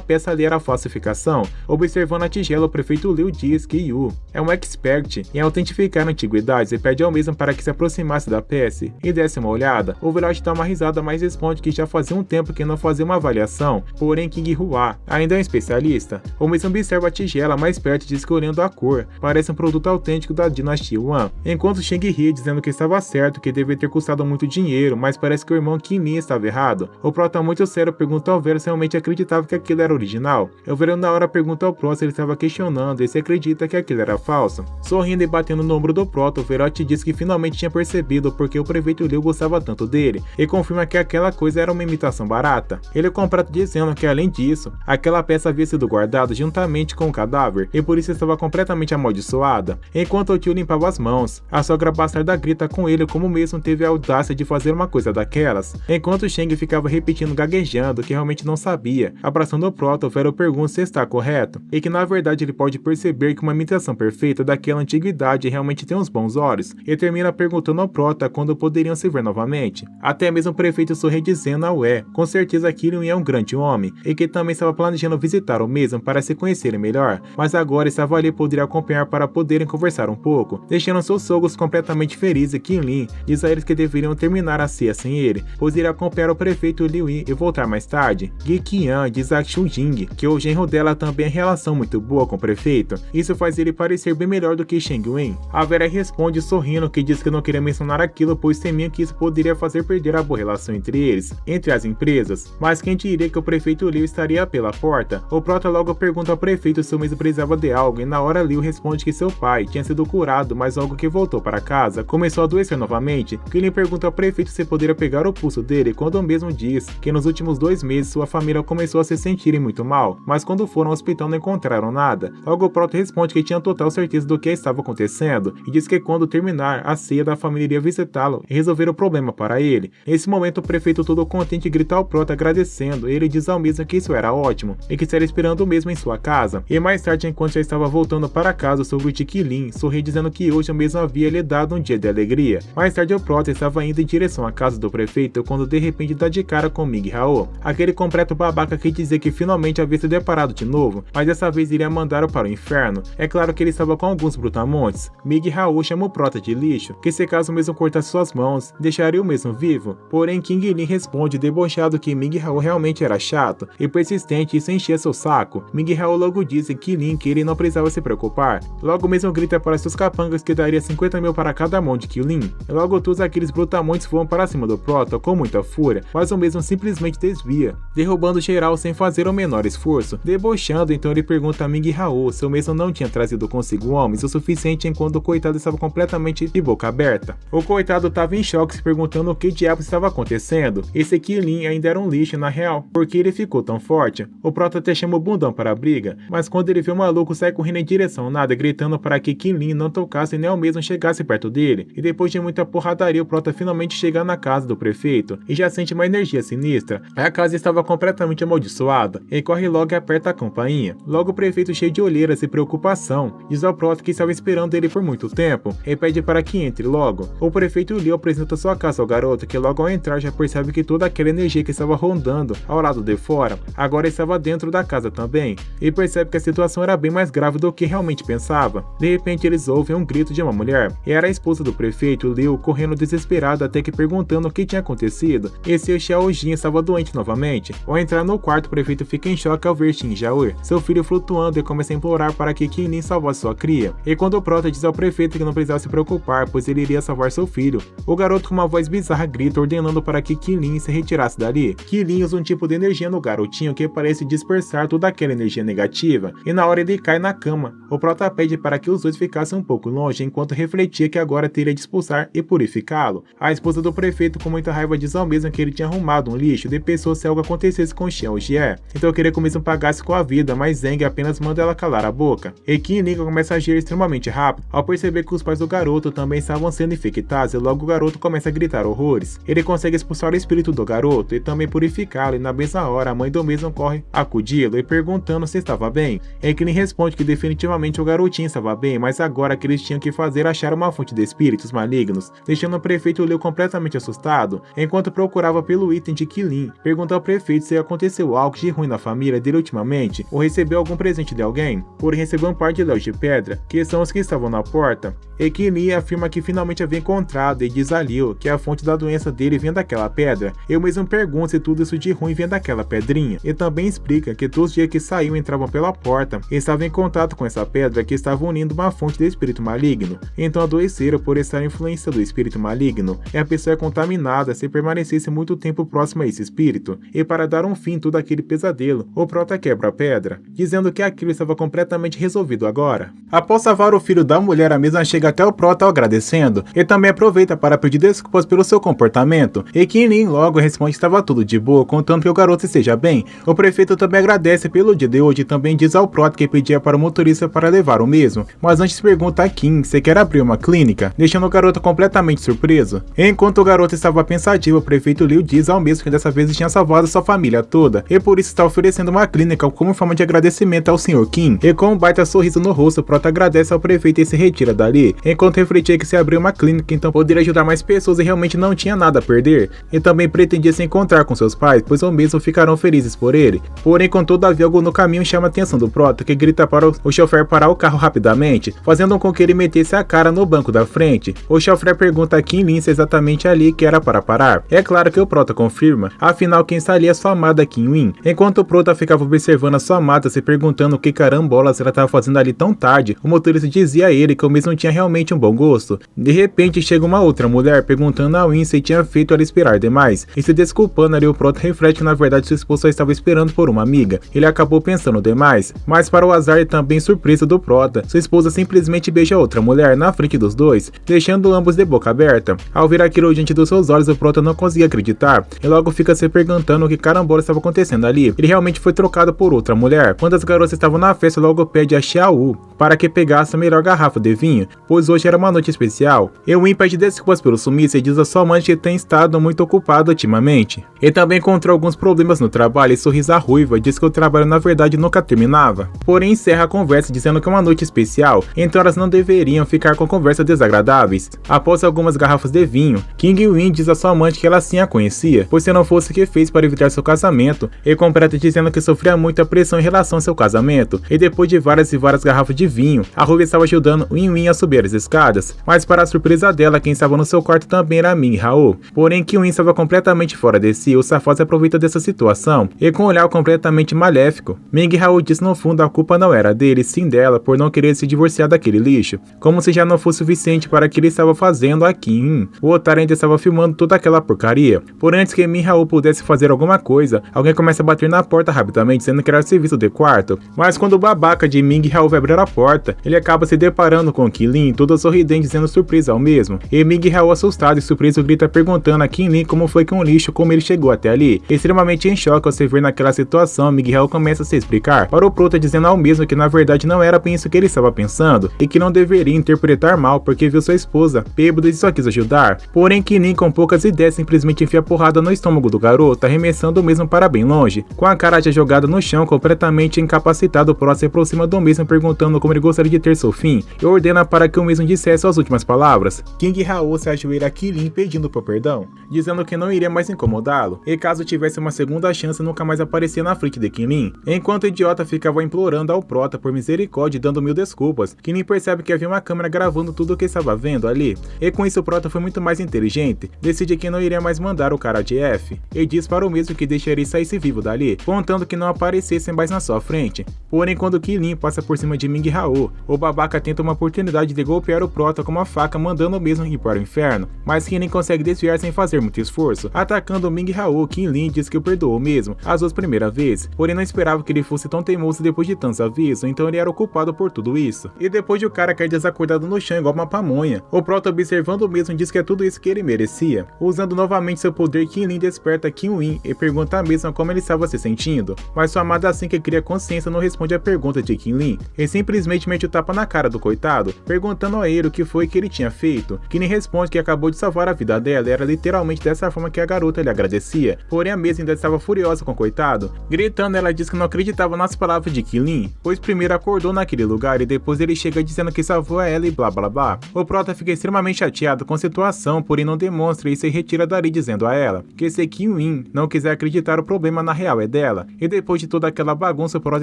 peça ali era falsificação. Observando a tigela, o prefeito Liu diz que Yu é um expert em autentificar antiguidades e pede ao mesmo para que se aproximasse da peça e desse uma olhada. O Velote dá uma risada, mas responde que já fazia um tempo que não fazia uma avaliação, porém King Hua ainda é um especialista. O mesmo observa a tigela mais perto e diz que olhando a cor, parece um produto autêntico da dinastia Yuan, enquanto Shang ri dizendo que estava certo, que deve ter custado muito dinheiro, mas parece que o irmão Qin Lin estava errado. O Prota muito sério pergunta ao Vero se realmente acreditava que aquilo era original. O Vero na hora pergunta ao Prota se ele estava questionando e se acredita que aquilo era falso. Sorrindo e batendo no ombro do Prota, o Verote diz que finalmente tinha percebido porque o prefeito Liu gostava tanto dele, e confirma que aquela coisa era uma imitação barata. Ele completa dizendo que além disso, aquela peça havia sido guardada juntamente com o cadáver, e por isso estava completamente amaldiçoada. Enquanto o tio limpava as mãos, a sogra bastarda grita com ele como mesmo teve a audácia de fazer uma coisa daquelas. Enquanto Shang ficava repetindo gaguejando que realmente não sabia, abraçando o Prota, o Vero pergunta se está correto, e que na verdade ele pode perceber que uma imitação perfeita daquela antiguidade realmente tem uns bons olhos, e termina perguntando ao Prota quando poderiam se ver novamente. Até mesmo o prefeito sorri dizendo ao com certeza Qin Lin é um grande homem, e que também estava planejando visitar o mesmo para se conhecerem melhor, mas agora estava ali e poderia acompanhar para poderem conversar um pouco, deixando seus sogros completamente felizes. Qin Lin diz a eles que deveriam terminar a ceia sem ele, pois iria acompanhar o prefeito Liu Yi e voltar mais tarde. Ge Qian diz a Xu Jing que o genro dela também tem relação muito boa com o prefeito, isso faz ele parecer bem melhor do que Shang Wen. A Vera responde sorrindo que diz que não queria mencionar aquilo pois temia que isso poderia fazer perder a boa relação entre eles, entre as empresas, mas quem diria que o prefeito Liu estaria pela porta? O Prota logo pergunta ao prefeito se o mesmo precisava de algo e na hora Liu responde que seu pai tinha sido curado, mas logo que voltou para casa, começou a adoecer novamente. Qin pergunta ao prefeito se poderia pegar o pulso dele, quando o mesmo diz que nos últimos 2 meses sua família começou a se sentirem muito mal, mas quando foram ao hospital não encontraram nada. Logo o Prota responde que tinha total certeza do que estava acontecendo e diz que quando terminar a ceia da família iria visitá-lo e resolver o problema para ele. Nesse momento o prefeito todo contente grita ao Prota agradecendo, ele diz ao mesmo que isso era ótimo e que estaria esperando o mesmo em sua casa. E mais tarde, enquanto já estava voltando para casa, o sogro de Qin Lin sorri dizendo que hoje o mesmo havia lhe dado um dia de alegria. Mais tarde o Prota estava indo em direção à casa do prefeito quando de repente dá de cara com Ming Hao, aquele completo babaca que dizia que finalmente havia se deparado de novo, mas dessa vez iria mandá-lo para o inferno. É claro que ele estava com alguns brutamontes. Ming Hao chama o Prota de lixo, que se caso o mesmo cortasse suas mãos, deixaria o mesmo vivo. Porém King Lin responde debochado que Ming Hao realmente era chato e persistente e isso enchia seu saco. Ming Hao logo diz a Qin Lin que ele não precisava se preocupar. Logo mesmo grita para seus capangas que daria 50 mil para cada mão de Qin Lin. E logo todos aqueles brutamontes voam para cima do Prota com muita fúria, mas o mesmo simplesmente desvia, derrubando geral sem fazer o menor esforço. Debochando, então ele pergunta a Ming Hao se o mesmo não tinha trazido consigo homens o suficiente enquanto o coitado estava completamente de boca aberta. O coitado estava em choque se perguntando o que diabos estava acontecendo. Esse Qin Lin ainda era um lixo na real, porque ele ficou tão forte. O Prota até chama o bundão para a briga, mas quando ele vê o maluco sai correndo em direção ao nada, gritando para que Qin Lin não tocasse nem ao mesmo chegasse perto dele. E depois de muita porradaria, o Prota finalmente chega na casa do prefeito e já sente uma energia sinistra. A casa estava completamente amaldiçoada e corre logo e aperta a campainha. Logo o prefeito, cheio de olheiras e preocupação, diz ao Prota que estava esperando ele por muito tempo e pede para que entre logo. O prefeito Liu apresenta sua casa ao garoto, que logo ao entrar já percebe que toda aquela energia que estava rondando ao lado de fora agora estava dentro da casa também, e percebe que a situação era bem mais grave do que realmente pensava. De repente eles ouvem um grito de uma mulher, e era a esposa do prefeito Liu correndo desesperada até que perguntando o que tinha acontecido e se o Xiaojin estava doente novamente. Ao entrar no quarto, o prefeito fica em choque ao ver Xin Jiaoer, seu filho, flutuando, e começa a implorar para que Qin Lin salvasse sua cria. E quando o Prota diz ao prefeito que não precisava se preocupar, pois ele iria salvar seu filho, o garoto com uma voz bizarra grita ordenando para que Qin Lin se retirasse dali. Qin Lin usa um tipo de energia no garotinho que parece dispersar toda aquela energia negativa, e na hora ele cai na cama. O Prota pede para que os dois ficassem um pouco longe enquanto refletia que agora teria de expulsar e purificá-lo. A esposa do prefeito com muita raiva diz ao mesmo que ele tinha arrumado um lixo de pessoa se algo acontecesse com Xiao Jie, então queria que o mesmo pagasse com a vida, mas Zeng apenas manda ela calar a boca. E Qin Lin começa a agir extremamente rápido ao perceber que os pais do garoto também estavam sendo infectados, e logo o garoto começa a gritar horrores. Ele consegue expulsar o espírito do garoto e também purificá-lo, e na mesma hora a mãe do mesmo corre a acudi-lo e perguntando se estava bem. E Qin Lin responde que definitivamente o garotinho estava bem, mas agora que eles tinham que fazer achar uma fonte de espíritos malignos, deixando o prefeito Liu completamente assustado. enquanto procurava pelo item de Qilin, perguntou ao prefeito se aconteceu algo de ruim na família dele ultimamente, ou recebeu algum presente de alguém, porém recebeu um par de léus de pedra, que são os que estavam na porta, e Qilin afirma que finalmente havia encontrado e diz a Liu que a fonte da doença dele vem daquela pedra. Eu mesmo pergunto se tudo isso de ruim vem daquela pedrinha, e também explica que todos os dias que saíam e entravam pela porta, estavam em contato com essa pedra que estava unindo uma fonte do espírito maligno, então adoeceram por estar em influência do espírito maligno, e a pessoa é contaminada se permanecesse muito tempo próximo a esse espírito, e para dar um fim a todo aquele pesadelo, o prota quebra a pedra, dizendo que aquilo estava completamente resolvido agora. Após salvar o filho da mulher, a mesma chega até o prota agradecendo, e também aproveita para pedir desculpas pelo seu comportamento, e Qilin logo responde que estava tudo de boa, contando que o garoto esteja bem. O prefeito também agradece pelo dia de hoje e também diz ao prota que pedia para o motorista para levar o mesmo, mas antes pergunta a Kim se quer abrir uma clínica, deixando o garoto completamente surpreso. Enquanto o garoto estava pensativo, o prefeito Liu diz ao mesmo que dessa vez tinha salvado sua família toda, e por isso está oferecendo uma clínica como forma de agradecimento ao Sr. Kim, e com um baita sorriso no rosto, o prota agradece ao prefeito e se retira dali, enquanto refletia que se abrir uma clínica então poderia ajudar mais pessoas e realmente não tinha nada a perder, e também pretendia se encontrar com seus pais, pois ou mesmo ficarão felizes por ele. Porém, com todavia algo no caminho chama a atenção do prota, que grita para o chofer parar o carro rapidamente, fazendo com que ele metesse a cara no banco da frente. O chofer pergunta a Qilin se exatamente ali que era para parar. É claro que o prota confirma, afinal quem está ali é sua amada Qinwen. Enquanto o prota ficava observando a sua amada, se perguntando o que carambolas ela estava fazendo ali tão tarde, o motorista dizia a ele que o mesmo tinha realmente um bom gosto. De repente chega uma outra mulher perguntando a Win se tinha feito ela esperar demais, e se desculpando ali o prota reflete que na verdade sua esposa estava esperando por uma amiga. Ele acabou pensando demais, mas para o azar e também surpresa do prota, sua esposa simplesmente beija outra mulher na frente dos dois, deixando ambos de boca aberta. Ao ver aquilo diante dos seus olhos, o prota não conseguia acreditar, e logo fica se perguntando o que carambola estava acontecendo ali. Ele realmente foi trocado por outra mulher. Quando as garotas estavam na festa, logo pede a Xiao para que pegasse a melhor garrafa de vinho, pois hoje era uma noite especial. E Win pede desculpas pelo sumiço e diz a sua mãe que tem estado muito ocupado ultimamente. Ele também encontrou alguns problemas no trabalho e sorriso à ruiva, diz que o trabalho na verdade nunca terminava. Porém encerra a conversa dizendo que é uma noite especial, então elas não deveriam ficar com conversas desagradáveis. Após algumas garrafas de vinho, King Win diz a sua amante que ela sim a conhecia, pois se não fosse o que fez para evitar seu casamento, e completa dizendo que sofria muita pressão em relação ao seu casamento, e depois de várias e várias garrafas de vinho, a ruiva estava ajudando Win Win a subir as escadas, mas para a surpresa dela, quem estava no seu quarto também era Ming Hao. Porém que Win estava completamente fora de si, o safado se aproveita dessa situação, e com um olhar completamente maléfico, Ming Hao diz no fundo a culpa não era dele, sim dela, por não querer se divorciar daquele lixo, como se já não fosse suficiente para o que ele estava fazendo aqui. O otário ainda estava filmando toda aquela porcaria. Porém, antes que Ming Hao pudesse fazer alguma coisa, alguém começa a bater na porta rapidamente, dizendo que era o serviço de quarto, mas quando o babaca de Ming Hao vai abrir a porta, ele acaba se deparando com Qilin, todo sorridente, dizendo surpresa ao mesmo, e Ming Hao assustado e surpreso grita perguntando a Qilin como foi que um lixo como ele chegou até ali. Extremamente em choque ao se ver naquela situação, Ming Hao começa a se explicar para o prota, dizendo ao mesmo que na verdade não era bem isso que ele estava pensando, e que não deveria interpretar mal porque viu sua esposa bêbada e só quis ajudar. Porém Qilin, com poucas ideias, simplesmente enfia porrada no estômago do garoto, arremessando o mesmo para bem longe. Com a cara já jogada no chão, completamente incapacitado, o prota se aproxima do mesmo perguntando como ele gostaria de ter seu fim, e ordena para que o mesmo dissesse as últimas palavras. King Hao se ajoelha a Qilin pedindo por perdão, dizendo que não iria mais incomodá-lo, e caso tivesse uma segunda chance nunca mais aparecia na frente de Qilin. Enquanto o idiota ficava implorando ao prota por misericórdia e dando mil desculpas, Qilin percebe que havia uma câmera gravando tudo o que estava vendo ali, e com isso o prota foi muito mais inteligente, decide que não iria mais mandar o cara de F, e diz para o mesmo que deixaria sair vivo dali, contando que não aparecessem mais na sua frente. Porém, quando Qilin passa por cima de Ming Hao, o babaca tenta uma oportunidade de golpear o prota com uma faca, mandando o mesmo ir para o inferno, mas Qilin consegue desviar sem fazer muito esforço, atacando Ming Hao. Qilin diz que o perdoou mesmo as duas primeiras vezes, porém não esperava que ele fosse tão teimoso depois de tantos avisos, então ele era o culpado por tudo isso. E depois de o cara cair desacordado no chão igual uma pamonha, o prota, observando o mesmo, diz que é tudo isso que ele merecia. Usando novamente seu poder, Qilin desperta Qinwen e pergunta a mesma como ele estava se sentindo, mas sua amada, assim que cria consciência, não responde a pergunta de Qilin e simplesmente mete o tapa na cara do coitado, perguntando a ele o que foi que ele tinha feito. Qilin responde que acabou de salvar a vida dela e era literalmente dessa forma que a garota lhe agradecia, porém a mesma ainda estava furiosa com o coitado. Gritando, ela diz que não acreditava nas palavras de Qilin, pois primeiro acordou naquele lugar e depois ele chega dizendo que salvou ela e blá blá blá. O prota fica extremamente chateado com a situação, porém não demonstra isso e retira tira dali dizendo a ela que se Kyung-in não quiser acreditar, o problema na real é dela. E depois de toda aquela bagunça, o Prota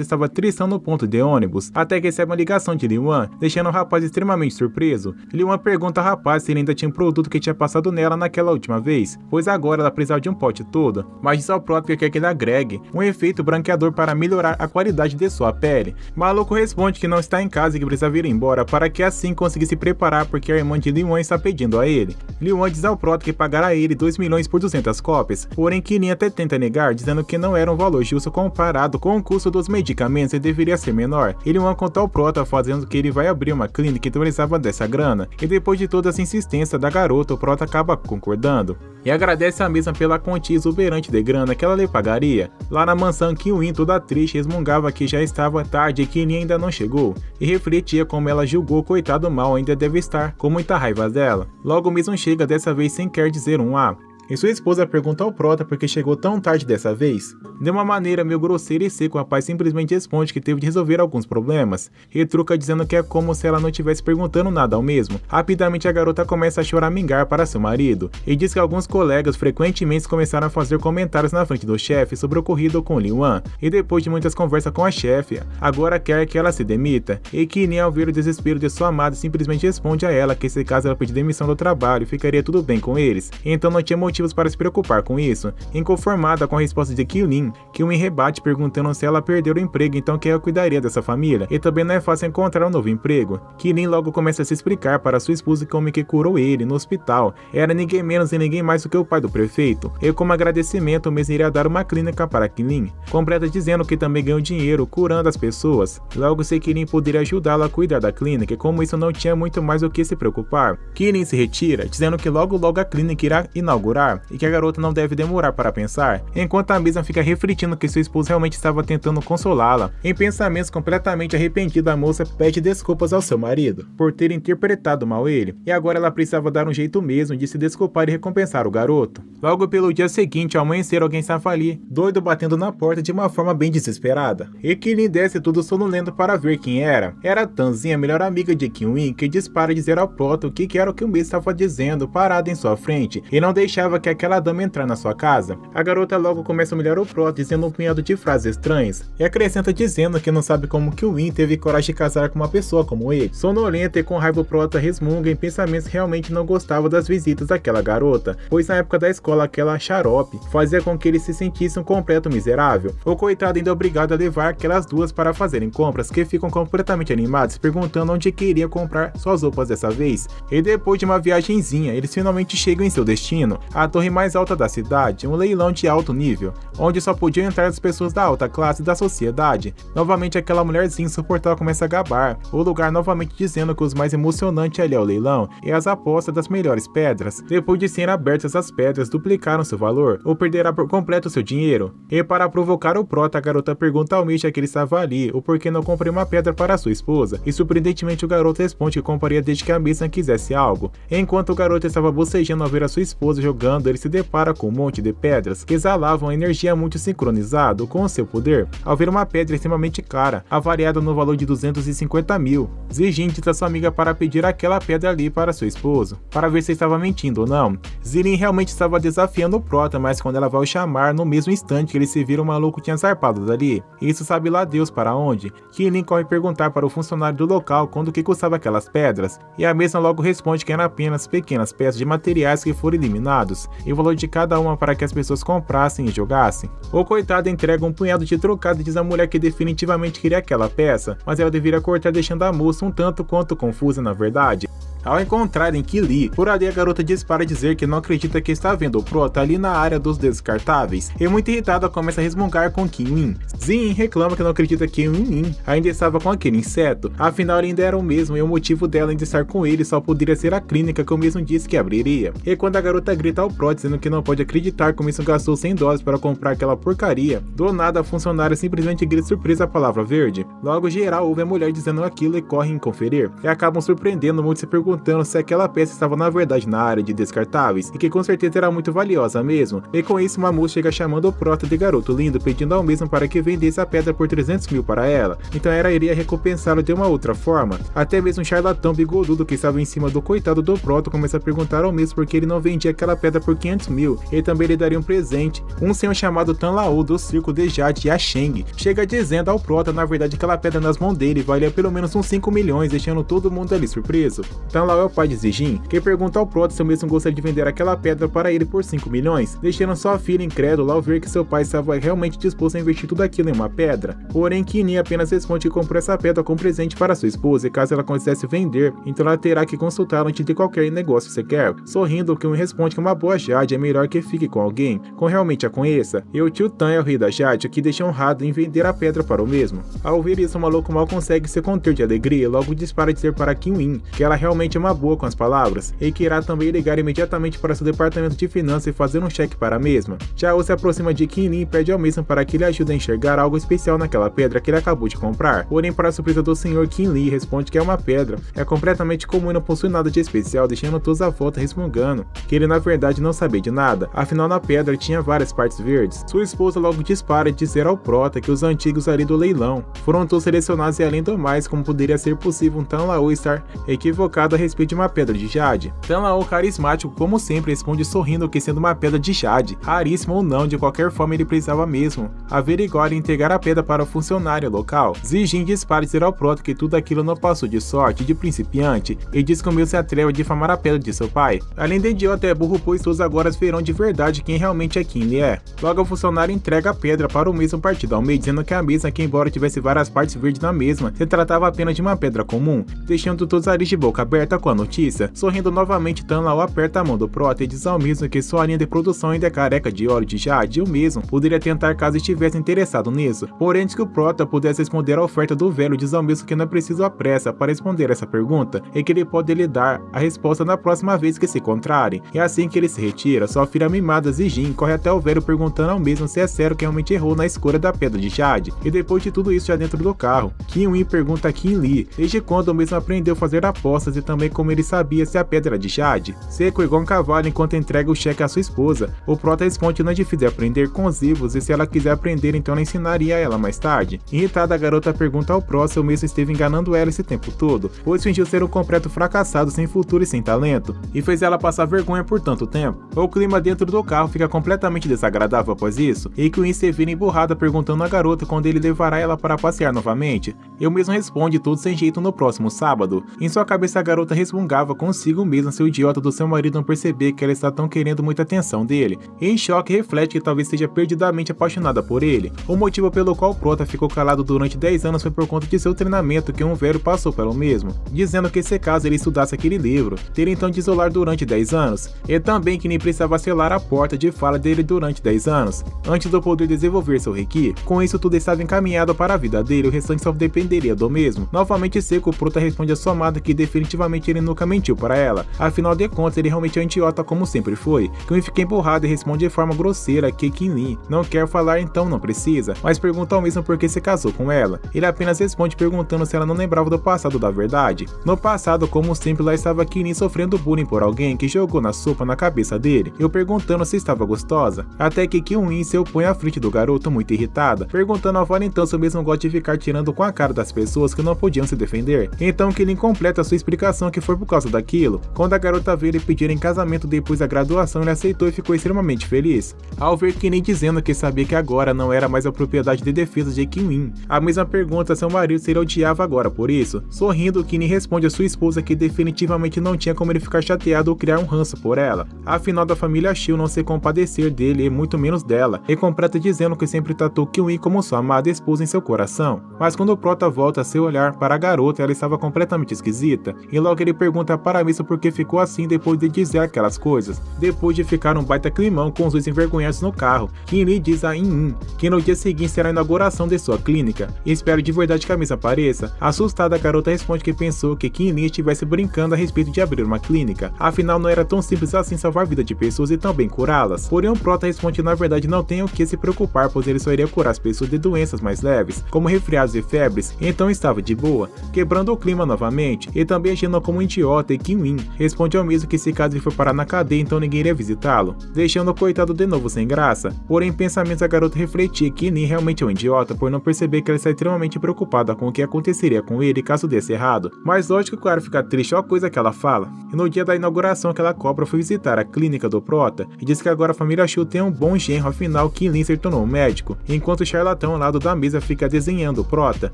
estava tristão no ponto de ônibus, até que recebe uma ligação de Li-wan, deixando o rapaz extremamente surpreso. Li-wan pergunta ao rapaz se ele ainda tinha um produto que tinha passado nela naquela última vez, pois agora ela precisava de um pote todo, mas diz ao Prota que quer que ele agregue um efeito branqueador para melhorar a qualidade de sua pele. Maluco responde que não está em casa e que precisa vir embora para que assim consiga se preparar, porque a irmã de Li-wan está pedindo a ele. Li-wan diz ao Prota que pagará a ele 2 milhões por 200 cópias, porém Kilin até tenta negar, dizendo que não era um valor justo comparado com o custo dos medicamentos e deveria ser menor. Li-wan conta ao Prota fazendo que ele vai abrir uma clínica e precisava dessa grana, e depois de toda essa insistência da garota, o Prota acaba concordando e agradece a mesma pela quantia exuberante de grana que ela lhe pagaria. Lá na mansão, Kyung-in, toda triste, resmungava que já estava tarde e Kilin ainda não chegou, e refletia como ela julgou o coitado mal ainda deve estar com muita raiva dela. Logo mesmo chega, dessa vez sem quer dizer um A. E sua esposa pergunta ao Prota por que chegou tão tarde dessa vez. De uma maneira meio grosseira e seca, o rapaz simplesmente responde que teve de resolver alguns problemas, e truca dizendo que é como se ela não estivesse perguntando nada ao mesmo. Rapidamente a garota começa a choramingar para seu marido, e diz que alguns colegas frequentemente começaram a fazer comentários na frente do chefe sobre o ocorrido com Li-wan, e depois de muitas conversas com a chefe, agora quer que ela se demita, e Kilin, ao ver o desespero de sua amada, simplesmente responde a ela que se caso ela pedir demissão do trabalho, ficaria tudo bem com eles, então não tinha motivos para se preocupar com isso. Inconformada com a resposta de Kilin, Kyung-in rebate perguntando se ela perdeu o emprego, então que ela cuidaria dessa família, e também não é fácil encontrar um novo emprego. Kilin logo começa a se explicar para sua esposa que o homem que curou ele no hospital era ninguém menos e ninguém mais do que o pai do prefeito, e como agradecimento o mesmo iria dar uma clínica para Kilin. Completa dizendo que também ganhou dinheiro curando as pessoas, logo se Kilin poderia ajudá-la a cuidar da clínica, e como isso não tinha muito mais do que se preocupar. Kilin se retira, dizendo que logo a clínica irá inaugurar, e que a garota não deve demorar para pensar, enquanto a mesma fica refletindo que sua esposa realmente estava tentando consolá-la. Em pensamentos completamente arrependido, a moça pede desculpas ao seu marido por ter interpretado mal ele, e agora ela precisava dar um jeito mesmo de se desculpar e recompensar o garoto. Logo pelo dia seguinte, ao amanhecer, alguém estava ali, doido, batendo na porta de uma forma bem desesperada, e Kilin desce tudo sonolento para ver quem era. Era a Tanzinha, a melhor amiga de Kyung-in, que dispara dizer ao Prota o que era o que o mesmo estava dizendo, parado em sua frente, e não deixava que aquela dama entrar na sua casa. A garota logo começa a humilhar o Prota, dizendo um punhado de frases estranhas, e acrescenta dizendo que não sabe como Kyung-in teve coragem de casar com uma pessoa como ele. Sonolenta e com raiva, o Prota resmunga em pensamentos que realmente não gostava das visitas daquela garota, pois na época da escola aquela xarope fazia com que ele se sentisse um completo miserável. O coitado ainda é obrigado a levar aquelas duas para fazerem compras, que ficam completamente animados, perguntando onde queria comprar suas roupas dessa vez. E depois de uma viagenzinha, eles finalmente chegam em seu destino, a torre mais alta da cidade, um leilão de alto nível, onde só podiam entrar as pessoas da alta classe da sociedade. Novamente aquela mulherzinha insuportável começa a gabar o lugar, novamente dizendo que os mais emocionante ali é o leilão e as apostas das melhores pedras. Depois de serem abertas as pedras, duplicaram seu valor, ou perderá por completo seu dinheiro. E para provocar o Prota, a garota pergunta ao Misha que ele estava ali, o porquê não comprei uma pedra para sua esposa, e surpreendentemente o garoto responde que compraria desde que a Misha quisesse algo. Enquanto o garoto estava bocejando ao ver a sua esposa jogando, ele se depara com um monte de pedras que exalavam energia muito sincronizado com o seu poder. Ao ver uma pedra extremamente cara, avaliada no valor de 250 mil, Zijin diz a sua amiga para pedir aquela pedra ali para seu esposo, para ver se estava mentindo ou não. Zilin realmente estava desafiando o Prota, mas quando ela vai o chamar, no mesmo instante que ele se vira, o maluco tinha zarpado dali. Isso sabe lá Deus para onde. Kilin corre perguntar para o funcionário do local quanto que custava aquelas pedras, e a mesma logo responde que eram apenas pequenas peças de materiais que foram eliminados, e o valor de cada uma para que as pessoas comprassem e jogassem. O coitado entrega um punhado de trocado e diz à mulher que definitivamente queria aquela peça, mas ela deveria cortar, deixando a moça um tanto quanto confusa na verdade. Ao encontrarem Kili, por ali a garota dispara dizer que não acredita que está vendo o Prota ali na área dos descartáveis, e muito irritada começa a resmungar com Kyung-in. Jin reclama que não acredita que Kyung-in ainda estava com aquele inseto, afinal ele ainda era o mesmo e o motivo dela ainda estar com ele só poderia ser a clínica que o mesmo disse que abriria. E quando a garota grita ao Prota dizendo que não pode acreditar como isso gastou $100 para comprar aquela porcaria, do nada a funcionária simplesmente grita surpresa a palavra verde. Logo geral ouve a mulher dizendo aquilo e correm conferir, e acabam surpreendendo muito se perguntando perguntando se aquela peça estava na verdade na área de descartáveis e que com certeza era muito valiosa mesmo. E com isso Mamu chega chamando o prota de garoto lindo, pedindo ao mesmo para que vendesse a pedra por 300 mil para ela. Então ela iria recompensá-lo de uma outra forma. Até mesmo um charlatão bigodudo que estava em cima do coitado do prota começa a perguntar ao mesmo porque ele não vendia aquela pedra por 500 mil. Ele também lhe daria um presente. Um senhor chamado Tan Lao do circo de Jade Yasheng chega dizendo ao prota na verdade aquela pedra nas mãos dele valia pelo menos uns 5 milhões, deixando todo mundo ali surpreso. Tan Lao é o pai de Zijin, que pergunta ao prota se o mesmo gostaria de vender aquela pedra para ele por 5 milhões, deixando sua filha incrédula ao ver que seu pai estava realmente disposto a investir tudo aquilo em uma pedra. Porém, Qin apenas responde que comprou essa pedra como presente para sua esposa e caso ela quisesse vender, então ela terá que consultá-lo antes de qualquer negócio sequer. Sorrindo, Qin responde que uma boa Jade é melhor que fique com alguém, com realmente a conheça, e o tio Tan é o rei da Jade, que deixa honrado em vender a pedra para o mesmo. Ao ver isso, o maluco mal consegue se conter de alegria e logo dispara dizer para Qin que ela realmente é uma boa com as palavras, e que irá também ligar imediatamente para seu departamento de finanças e fazer um cheque para a mesma. Chao se aproxima de Qin e pede ao mesmo para que ele ajude a enxergar algo especial naquela pedra que ele acabou de comprar. Porém, para a surpresa do senhor, Qin responde que é uma pedra, é completamente comum e não possui nada de especial, deixando todos à volta resmungando, que ele na verdade não sabia de nada, afinal na pedra tinha várias partes verdes. Sua esposa logo dispara de dizer ao prota que os antigos ali do leilão foram todos selecionados e além do mais, como poderia ser possível um Tan Lao estar equivocado a respeito de uma pedra de Jade. Tan Lao, carismático como sempre, responde sorrindo que sendo uma pedra de Jade, raríssima ou não, de qualquer forma ele precisava mesmo averiguar e entregar a pedra para o funcionário local. Zijin dispara dizer ao prota que tudo aquilo não passou de sorte de principiante e diz que o meu se atreve a difamar a pedra de seu pai. Além de idiota, é burro, pois todos agora verão de verdade quem realmente é Qin é. Logo o funcionário entrega a pedra para o mesmo partido ao meio, dizendo que a mesma, que embora tivesse várias partes verdes na mesma, se tratava apenas de uma pedra comum, deixando todos ali de boca aberta com a notícia. Sorrindo novamente, Tan Lao aperta a mão do prota e diz ao mesmo que sua linha de produção ainda é careca de óleo de Jade e o mesmo poderia tentar caso estivesse interessado nisso. Porém, antes que o prota pudesse responder a oferta do velho, diz ao mesmo que não é preciso a pressa para responder essa pergunta e que ele pode lhe dar a resposta na próxima vez que se encontrarem. E assim que ele se retira, sua filha mimada Zijin corre até o velho perguntando ao mesmo se é sério que realmente errou na escolha da pedra de Jade. E depois de tudo isso já dentro do carro, Qin pergunta a Qin desde quando o mesmo aprendeu a fazer apostas e também como ele sabia se a pedra era de Jade. Seco igual um cavalo enquanto entrega o cheque à sua esposa, o prota responde que não é difícil aprender com os vivos e se ela quiser aprender então ela ensinaria a ela mais tarde. Irritada, a garota pergunta ao prota se o mesmo esteve enganando ela esse tempo todo, pois fingiu ser um completo fracassado sem futuro e sem talento, e fez ela passar vergonha por tanto tempo. O clima dentro do carro fica completamente desagradável após isso, e Qin se vira emburrada perguntando à garota quando ele levará ela para passear novamente. Eu mesmo responde tudo sem jeito no próximo sábado. Em sua cabeça a garota resmungava consigo mesma seu idiota do seu marido não perceber que ela está tão querendo muita atenção dele, e em choque reflete que talvez esteja perdidamente apaixonada por ele. O motivo pelo qual o prota ficou calado durante 10 anos foi por conta de seu treinamento que um velho passou pelo mesmo, dizendo que se caso ele estudasse aquele livro, teria então de isolar durante 10 anos, e também que nem precisava selar a porta de fala dele durante 10 anos, antes de poder desenvolver seu Reiki. Com isso tudo estava encaminhado para a vida dele, o restante só dependeria do mesmo. Novamente seco, o prota responde a sua amada que definitivamente ele nunca mentiu para ela, afinal de contas ele realmente é um idiota como sempre foi. Qin fica empurrado e responde de forma grosseira que Qin não quer falar, então não precisa, mas pergunta ao mesmo por que se casou com ela. Ele apenas responde perguntando se ela não lembrava do passado da verdade. No passado, como sempre, lá estava Qin sofrendo bullying por alguém que jogou na sopa na cabeça dele, eu perguntando se estava gostosa, até que Qin se opõe à frente do garoto muito irritada, perguntando ao Valentão se o mesmo gosta de ficar tirando com a cara das pessoas que não podiam se defender. Então Qin completa sua explicação que foi por causa daquilo. Quando a garota veio ele pedir em casamento depois da graduação, ele aceitou e ficou extremamente feliz, ao ver Qin dizendo que sabia que agora não era mais a propriedade de defesa de Qin. A mesma pergunta seu marido se ele odiava agora por isso. Sorrindo, Qin responde a sua esposa que definitivamente não tinha como ele ficar chateado ou criar um ranço por ela, afinal da família Shiu não se compadecer dele e muito menos dela, e completa dizendo que sempre tratou Qin como sua amada esposa em seu coração. Mas quando o prota volta a seu olhar para a garota, ela estava completamente esquisita, e logo ele pergunta para a missa por que ficou assim depois de dizer aquelas coisas. Depois de ficar um baita climão com os dois envergonhados no carro, Qin diz a In que no dia seguinte será a inauguração de sua clínica, e espero de verdade que a missa apareça. Assustada, a garota responde que pensou que Qin estivesse brincando a respeito de abrir uma clínica, afinal não era tão simples assim salvar a vida de pessoas e também curá-las. Porém o prota responde que na verdade não tem o que se preocupar, pois ele só iria curar as pessoas de doenças mais leves, como resfriados e febres, então estava de boa, quebrando o clima novamente, e também agindo como um idiota e Kim-in responde ao mesmo que se caso ele for parar na cadeia, então ninguém iria visitá-lo, deixando o coitado de novo sem graça. Porém, em pensamentos a garota refletia que Nin realmente é um idiota por não perceber que ela está extremamente preocupada com o que aconteceria com ele caso desse errado. Mas lógico que o cara fica triste, olha a coisa que ela fala. E no dia da inauguração, aquela cobra foi visitar a clínica do Prota e disse que agora a família Shu tem um bom genro, afinal Kim-in se tornou um médico, enquanto o charlatão ao lado da mesa fica desenhando o Prota.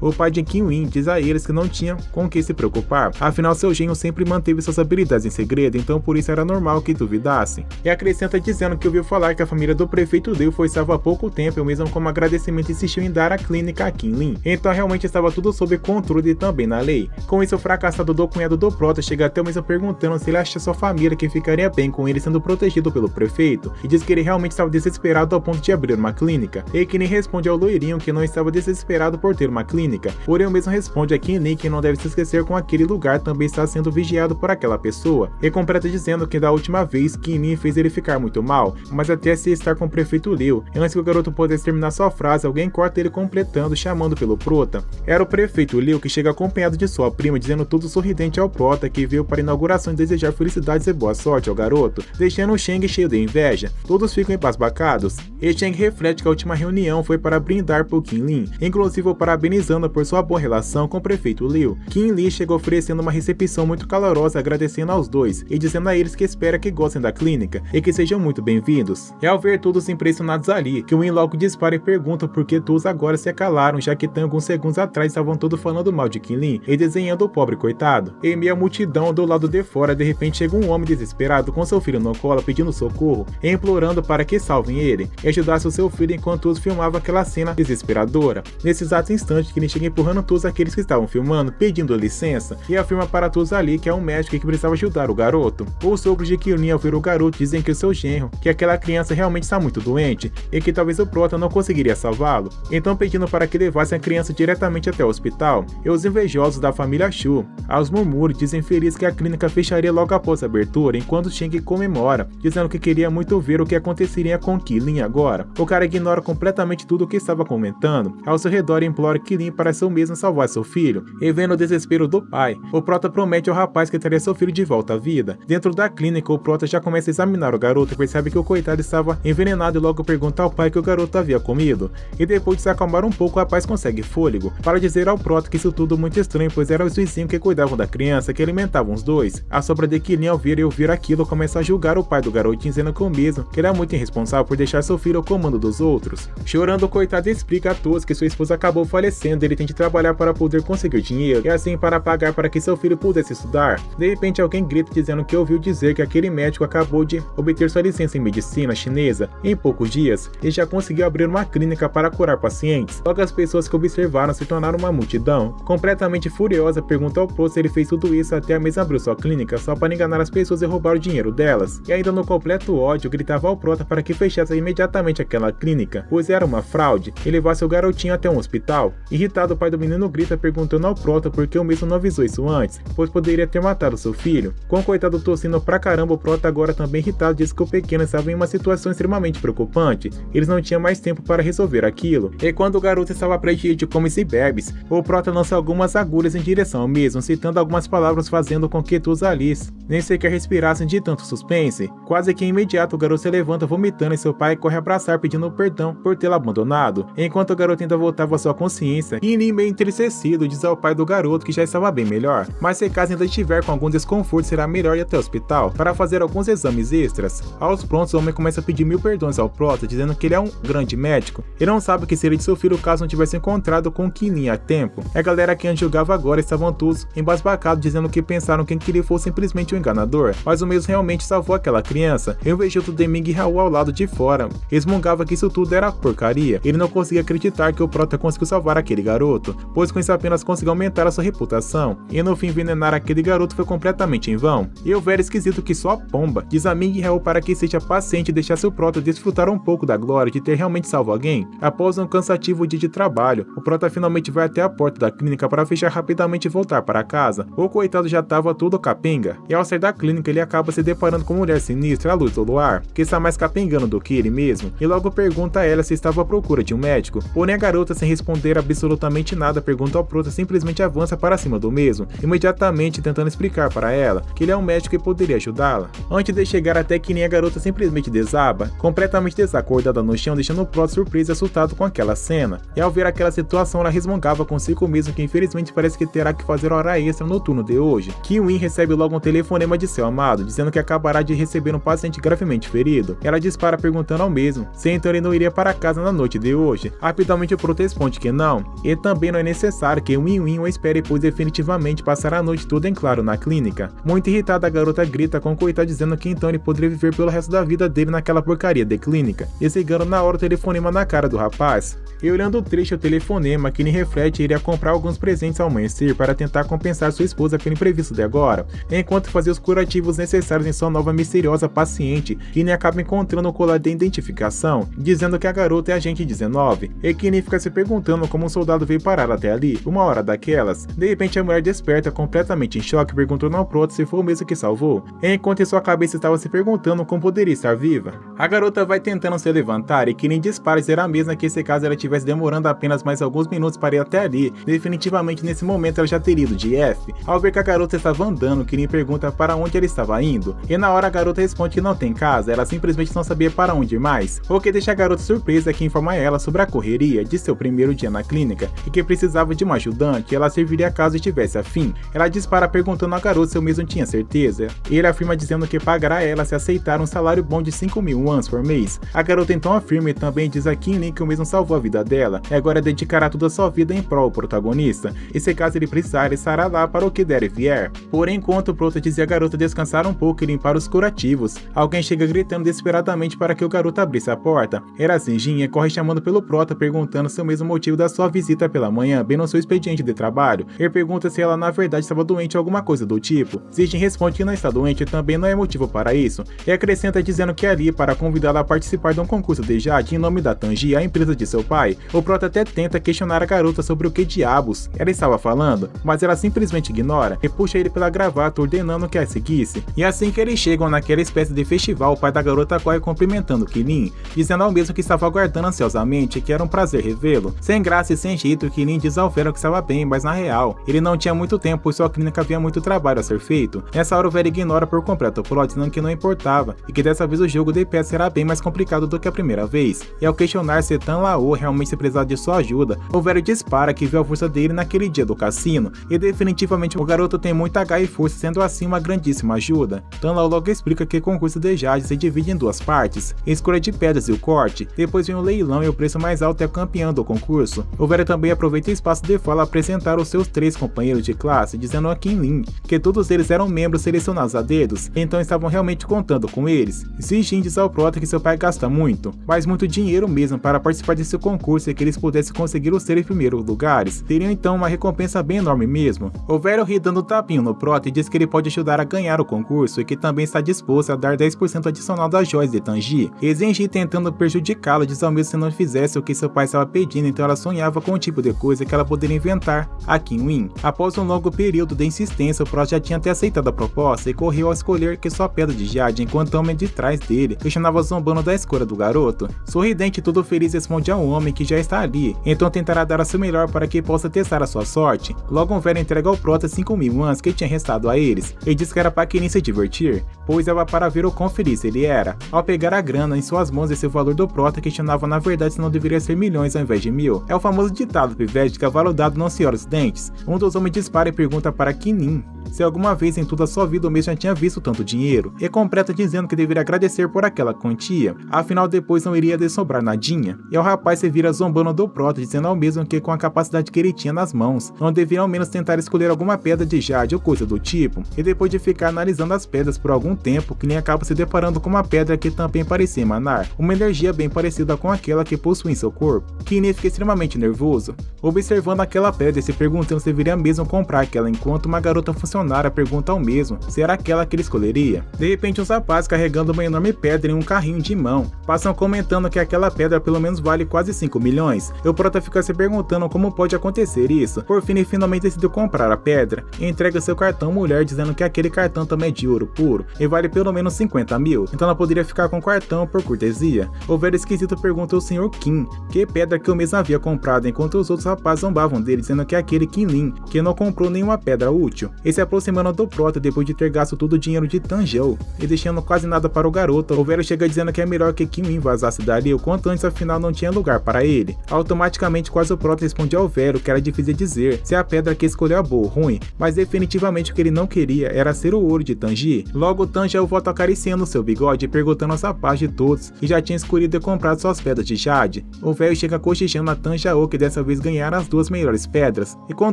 O pai de Kim-in diz a eles que não tinham com o que se preocupar, afinal seu genro sempre manteve suas habilidades em segredo, então por isso era normal que duvidassem. E acrescenta dizendo que ouviu falar que a família do prefeito Liu foi salva há pouco tempo e mesmo como agradecimento insistiu em dar a clínica a Kim-in, então realmente estava tudo sob controle e também na lei. Com isso, o fracassado do cunhado do Prota chega até mesmo perguntando se ele acha sua família que ficaria bem com ele sendo protegido pelo prefeito, e diz que ele realmente estava desesperado ao ponto de abrir uma clínica, e que nem responde ao loirinho que não estava desesperado por ter uma clínica, porém o mesmo responde a Kim-in que não deve se esquecer com aquele lugar também está sendo vigiado por aquela pessoa, e completa dizendo que da última vez Kim-in fez ele ficar muito mal, mas até se estar com o prefeito Liu. Antes que o garoto pudesse terminar sua frase, alguém corta ele completando, chamando pelo Prota. Era o prefeito Liu que chega acompanhado de sua prima, dizendo tudo sorridente ao Prota que veio para a inauguração e desejar felicidades e boa sorte ao garoto, deixando o Shang cheio de inveja. Todos ficam embasbacados, e Shang reflete que a última reunião foi para brindar por Kim-in, inclusive o parabenizando por sua boa relação com o prefeito Liu. Kim-in chega oferecendo uma recepção muito calorosa, agradecendo aos dois e dizendo a eles que espera que gostem da clínica e que sejam muito bem-vindos. E ao ver todos impressionados ali, Kim-in logo dispara e pergunta por que todos agora se acalaram, já que alguns segundos atrás estavam todos falando mal de Kim-in e desenhando o pobre coitado. Em meio à multidão do lado de fora, de repente chega um homem desesperado com seu filho no colo pedindo socorro e implorando para que salvem ele e ajudasse o seu filho enquanto todos filmavam aquela cena desesperadora. Nesse exato instante, Kim-in chega empurrando todos aqueles que estavam filmando, pedindo licença e afirma para todos ali que é um médico que precisava ajudar o garoto. Os sogros de Kim-in ao ver o garoto dizem que o seu genro, que aquela criança realmente está muito doente e que talvez o Prota não conseguiria salvá-lo, então pedindo para que levassem a criança diretamente até o hospital. E os invejosos da família Shu, aos murmúrios, dizem felizes que a clínica fecharia logo após a abertura, enquanto Shang comemora, dizendo que queria muito ver o que aconteceria com Kim-in agora. O cara ignora completamente tudo o que estava comentando, ao seu redor implora Kim-in para seu mesmo salvar seu filho, e vendo o desespero do pai, o Prota promete ao rapaz que traria seu filho de volta à vida. Dentro da clínica, o Prota já começa a examinar o garoto e percebe que o coitado estava envenenado e logo pergunta ao pai que o garoto havia comido, e depois de se acalmar um pouco, o rapaz consegue fôlego para dizer ao Prota que isso tudo muito estranho, pois eram os vizinhos que cuidavam da criança, que alimentavam os dois. A sombra de Kim-in ao ver e ouvir aquilo começa a julgar o pai do garotinho, dizendo que o mesmo que ele é muito irresponsável por deixar seu filho ao comando dos outros. Chorando, o coitado explica a todos que sua esposa acabou falecendo e ele tem que trabalhar para poder conseguir dinheiro, e assim para pagar para que seu filho pudesse estudar. De repente alguém grita dizendo que ouviu dizer que aquele médico acabou de obter sua licença em medicina chinesa em poucos dias e já conseguiu abrir uma clínica para curar pacientes. Logo as pessoas que observaram se tornaram uma multidão. Completamente furiosa, pergunta ao Prota se ele fez tudo isso até a mesma abriu sua clínica só para enganar as pessoas e roubar o dinheiro delas. E ainda no completo ódio, gritava ao Prota para que fechasse imediatamente aquela clínica, pois era uma fraude, e levasse o garotinho até um hospital. Irritado, o pai do menino grita perguntando ao Prota por que o mesmo não avisou isso antes, pois poderia ter matado seu filho. Com o coitado tossindo pra caramba, o Prota agora também irritado diz que o pequeno estava em uma situação extremamente preocupante, eles não tinham mais tempo para resolver aquilo. E quando o garoto estava prestes de comes e bebes, o Prota lança algumas agulhas em direção ao mesmo, citando algumas palavras fazendo com que todos ali nem sequer respirassem de tanto suspense. Quase que imediato o garoto se levanta vomitando e seu pai corre abraçar pedindo perdão por tê-lo abandonado. Enquanto o garoto ainda voltava à sua consciência, Kim-in meio entristecido diz ao pai do garoto que já estava bem melhor, mas se caso ainda estiver com algum desconforto será melhor ir até o hospital para fazer alguns exames extras. Aos prontos o homem começa a pedir 1000 perdões ao Prota, dizendo que ele é um grande médico. Ele não sabe o que seria de seu filho caso não tivesse encontrado com Kim-in a tempo. A galera que antes julgava agora estavam todos embasbacados, dizendo que pensaram que ele fosse simplesmente um enganador, mas o mesmo realmente salvou aquela criança. E o Vejuto de Ming e Raul ao lado de fora resmungava que isso tudo era porcaria. Ele não conseguia acreditar que o Prota conseguiu salvar aquele garoto, pois com isso apenas conseguiu aumentar a sua reputação, e no fim envenenar aquele garoto foi completamente em vão. E o velho esquisito que só pomba diz a Ming e Raul para que seja paciente e deixar seu Prota desfrutar um pouco da glória de ter realmente salvo alguém. Após um cansativo dia de trabalho, o Prota finalmente vai até a porta da clínica para fechar rapidamente e voltar para casa. O coitado já estava todo capenga, e ao sair da clínica ele acaba se deparando com uma mulher sinistra à luz do luar, que está mais capengando do que ele mesmo, e logo pergunta a ela se estava à procura de um médico. Porém a garota, sem responder absolutamente nada, pergunta ao Prota, simplesmente avança para cima do mesmo. Imediatamente novamente tentando explicar para ela que ele é um médico e poderia ajudá-la. Antes de chegar até Kinin, a garota simplesmente desaba, completamente desacordada no chão, deixando o Prota surpreso e assustado com aquela cena. E ao ver aquela situação, ela resmungava consigo mesmo que infelizmente parece que terá que fazer hora extra no turno de hoje. Ki-Win recebe logo um telefonema de seu amado, dizendo que acabará de receber um paciente gravemente ferido. Ela dispara perguntando ao mesmo se então ele não iria para casa na noite de hoje. Rapidamente o Prota responde que não, e também não é necessário que Win-Win o espere, pois definitivamente passará a noite toda em claro na clínica. Muito irritada, a garota grita com o coitado dizendo que então ele poderia viver pelo resto da vida dele naquela porcaria de clínica, desligando na hora o telefonema na cara do rapaz. E olhando o trecho do telefonema, Kinin reflete iria comprar alguns presentes ao amanhecer para tentar compensar sua esposa pelo imprevisto de agora, enquanto fazia os curativos necessários em sua nova misteriosa paciente. Kinin acaba encontrando o colar de identificação, dizendo que a garota é agente 19, e Kinin fica se perguntando como um soldado veio parar até ali, uma hora daquelas. De repente a mulher desperta completamente em choque, perguntando ao Prota se foi o mesmo que salvou, enquanto em sua cabeça estava se perguntando como poderia estar viva. A garota vai tentando se levantar e Kinin dispara dizer a mesma que se caso ela estivesse demorando apenas mais alguns minutos para ir até ali, definitivamente nesse momento ela já teria ido de F. Ao ver que a garota estava andando, Kinin pergunta para onde ela estava indo, e na hora a garota responde que não tem casa, ela simplesmente não sabia para onde ir mais, o que deixa a garota surpresa, que informa ela sobre a correria de seu primeiro dia na clínica e que precisava de uma ajudante, e ela serviria caso estivesse afim. Ela dispara perguntando à garota se eu mesmo tinha certeza, e ele afirma dizendo que pagará a ela se aceitar um salário bom de 5.000 wons por mês. A garota então afirma e também diz a Kinin que o mesmo salvou a vida dela, e agora dedicará toda a sua vida em prol do protagonista, e se caso ele precisar, ele estará lá para o que der e vier. Porém, enquanto o Prota dizia a garota descansar um pouco e limpar os curativos, alguém chega gritando desesperadamente para que o garoto abrisse a porta. Era Zijin e corre chamando pelo Prota, perguntando se o mesmo motivo da sua visita pela manhã, bem no seu expediente de trabalho. Ele pergunta se ela na verdade estava doente ou alguma coisa do tipo. Zijin responde que não está doente e também não é motivo para isso, e acrescenta dizendo que é ali para convidá-la a participar de um concurso de jade em nome da Tangi, a empresa de seu pai. O Prota até tenta questionar a garota sobre o que diabos ela estava falando, mas ela simplesmente ignora e puxa ele pela gravata, ordenando que a seguisse. E assim que eles chegam naquela espécie de festival, o pai da garota corre cumprimentando Kinin, dizendo ao mesmo que estava aguardando ansiosamente, que era um prazer revê-lo. Sem graça e sem jeito, Kinin diz ao velho que estava bem, mas na real, ele não tinha muito tempo, pois sua clínica havia muito trabalho a ser feito. Nessa hora o velho ignora por completo o Prota, dizendo que não importava, e que dessa vez o jogo de pé será bem mais complicado do que a primeira vez. E ao questionar se Tan Lao realmente precisava de sua ajuda, o velho dispara que viu a força dele naquele dia do cassino, e definitivamente o garoto tem muita garra e força, sendo assim uma grandíssima ajuda. Tan Lao logo explica que o concurso de jade se divide em duas partes, a escolha de pedras e o corte, depois vem o leilão e o preço mais alto é o campeão do concurso. O velho também aproveita o espaço de fala a apresentar os seus 3 companheiros de classe, dizendo a Kinlin que todos eles eram membros selecionados a dedos, então estavam realmente contando com eles. Zijin diz ao Prota que seu pai gasta muito, mas muito dinheiro mesmo para participar desse concurso, e que eles pudessem conseguir os 3 primeiros lugares, teriam então uma recompensa bem enorme mesmo. O velho ri dando um tapinho no Prota e diz que ele pode ajudar a ganhar o concurso e que também está disposto a dar 10% adicional das joias de Tangi. E Zenji, tentando prejudicá-lo, diz ao mesmo que se não fizesse o que seu pai estava pedindo, então ela sonhava com o tipo de coisa que ela poderia inventar a Kinwin. Após um longo período de insistência, o Prota já tinha até aceitado a proposta e correu ao escolher que sua pedra de jade, enquanto o homem de trás dele questionava zombando da escolha do garoto. Sorridente e todo feliz, responde ao homem que já está ali, então tentará dar o seu melhor para que possa testar a sua sorte. Logo um velho entrega ao Prota 5.000 wons que tinha restado a eles, e diz que era para Kinin se divertir, pois era para ver o quão feliz ele era. Ao pegar a grana em suas mãos, esse valor do Prota questionava na verdade se não deveria ser milhões ao invés de 1.000. É o famoso ditado pivete de cavalo dado não se olha os dentes. Um dos homens dispara e pergunta para Kinin se alguma vez em toda a sua vida o mesmo já tinha visto tanto dinheiro, e completa dizendo que deveria agradecer por aquela quantia, afinal depois não iria sobrar nadinha. E o rapaz se vira zombando do Prota, dizendo ao mesmo que com a capacidade que ele tinha nas mãos, não deveria ao menos tentar escolher alguma pedra de jade ou coisa do tipo. E depois de ficar analisando as pedras por algum tempo, Kinin acaba se deparando com uma pedra que também parecia emanar uma energia bem parecida com aquela que possui em seu corpo. Kinin fica extremamente nervoso, observando aquela pedra e se perguntando se deveria mesmo comprar aquela, enquanto uma garota funcionária pergunta ao mesmo se era aquela que ele escolheria. De repente, uns rapazes carregando uma enorme pedra em um carrinho de mão passam comentando que aquela pedra pelo menos vale quase 5 milhões. E o Prota fica se perguntando como pode acontecer isso. Por fim, ele finalmente decidiu comprar a pedra e entrega seu cartão à mulher, dizendo que aquele cartão também é de ouro puro e vale pelo menos 50.000, então ela poderia ficar com o cartão por cortesia. O velho esquisito pergunta ao Sr. Kim que pedra que o mesmo havia comprado, enquanto os outros rapazes zombavam dele, dizendo que é aquele Kinlin que não comprou nenhuma pedra útil. Esse aproximando do Prota depois de ter gasto todo o dinheiro de Tanjiro e deixando quase nada para o garoto, o velho chega dizendo que é melhor que Kim Lee vazasse dali o quanto antes, afinal não tinha lugar para ele. Automaticamente quase o Prota responde ao velho que era difícil dizer se a pedra que escolheu é boa ou ruim, mas definitivamente o que ele não queria era ser o olho de Tanjiro. Logo Tanjiro volta acariciando seu bigode e perguntando essa paz de todos que já tinha escolhido e comprado suas pedras de Jade. O velho chega cochichando a Tanjiro que dessa vez ganharam as duas melhores pedras, e com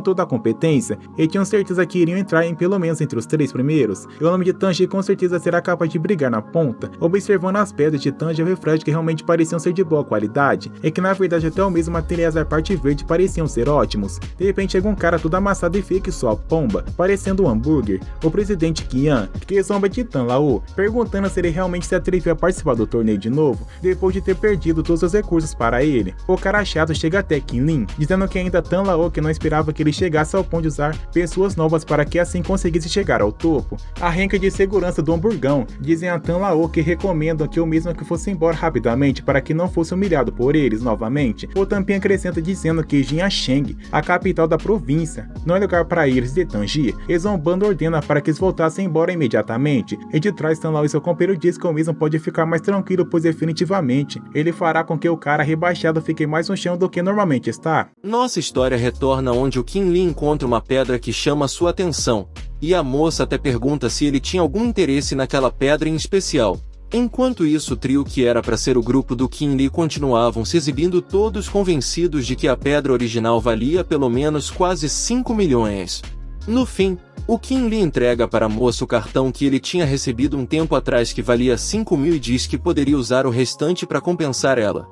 toda a competência, eles tinham certeza que iriam entrar em pelo menos entre os 3 primeiros, e o nome de Tanjiro com certeza será capaz de brigar na ponta. Observando as pedras de Tanjiro reflete que realmente pareciam ser de boa qualidade, e que na verdade até o mesmo materiais da parte verde pareciam ser ótimos. De repente chega um cara todo amassado e fica só a pomba, parecendo um hambúrguer, o presidente Kian, que zomba de Tan Lao, perguntando se ele realmente se atreveu a participar do torneio de novo, depois de ter perdido todos os recursos para ele. O cara chato chega até Kim Lee, dizendo que ainda Tan Lao que não esperava que ele chegasse ao ponto de usar pessoas novas para que assim conseguisse chegar ao topo. A renca de segurança do hamburgão dizem a Tan Lao que recomendam que o mesmo que fosse embora rapidamente para que não fosse humilhado por eles novamente. O Tampin acrescenta dizendo que Jiansheng, a capital da província, não é lugar para eles de Tanjiro, e zombando ordena para que eles voltassem embora imediatamente, e de trás Tan Lao e seu companheiro diz que o mesmo pode ficar mais tranquilo, pois definitivamente ele fará com que o cara rebaixado fique mais no chão do que normalmente está. Nossa história retorna onde o Kim Lee encontra uma pedra que chama sua atenção, e a moça até pergunta se ele tinha algum interesse naquela pedra em especial. Enquanto isso, o trio que era para ser o grupo do Kim Lee continuavam se exibindo, todos convencidos de que a pedra original valia pelo menos quase 5 milhões. No fim, o Kim Lee entrega para a moça o cartão que ele tinha recebido um tempo atrás que valia 5 mil e diz que poderia usar o restante para compensar ela.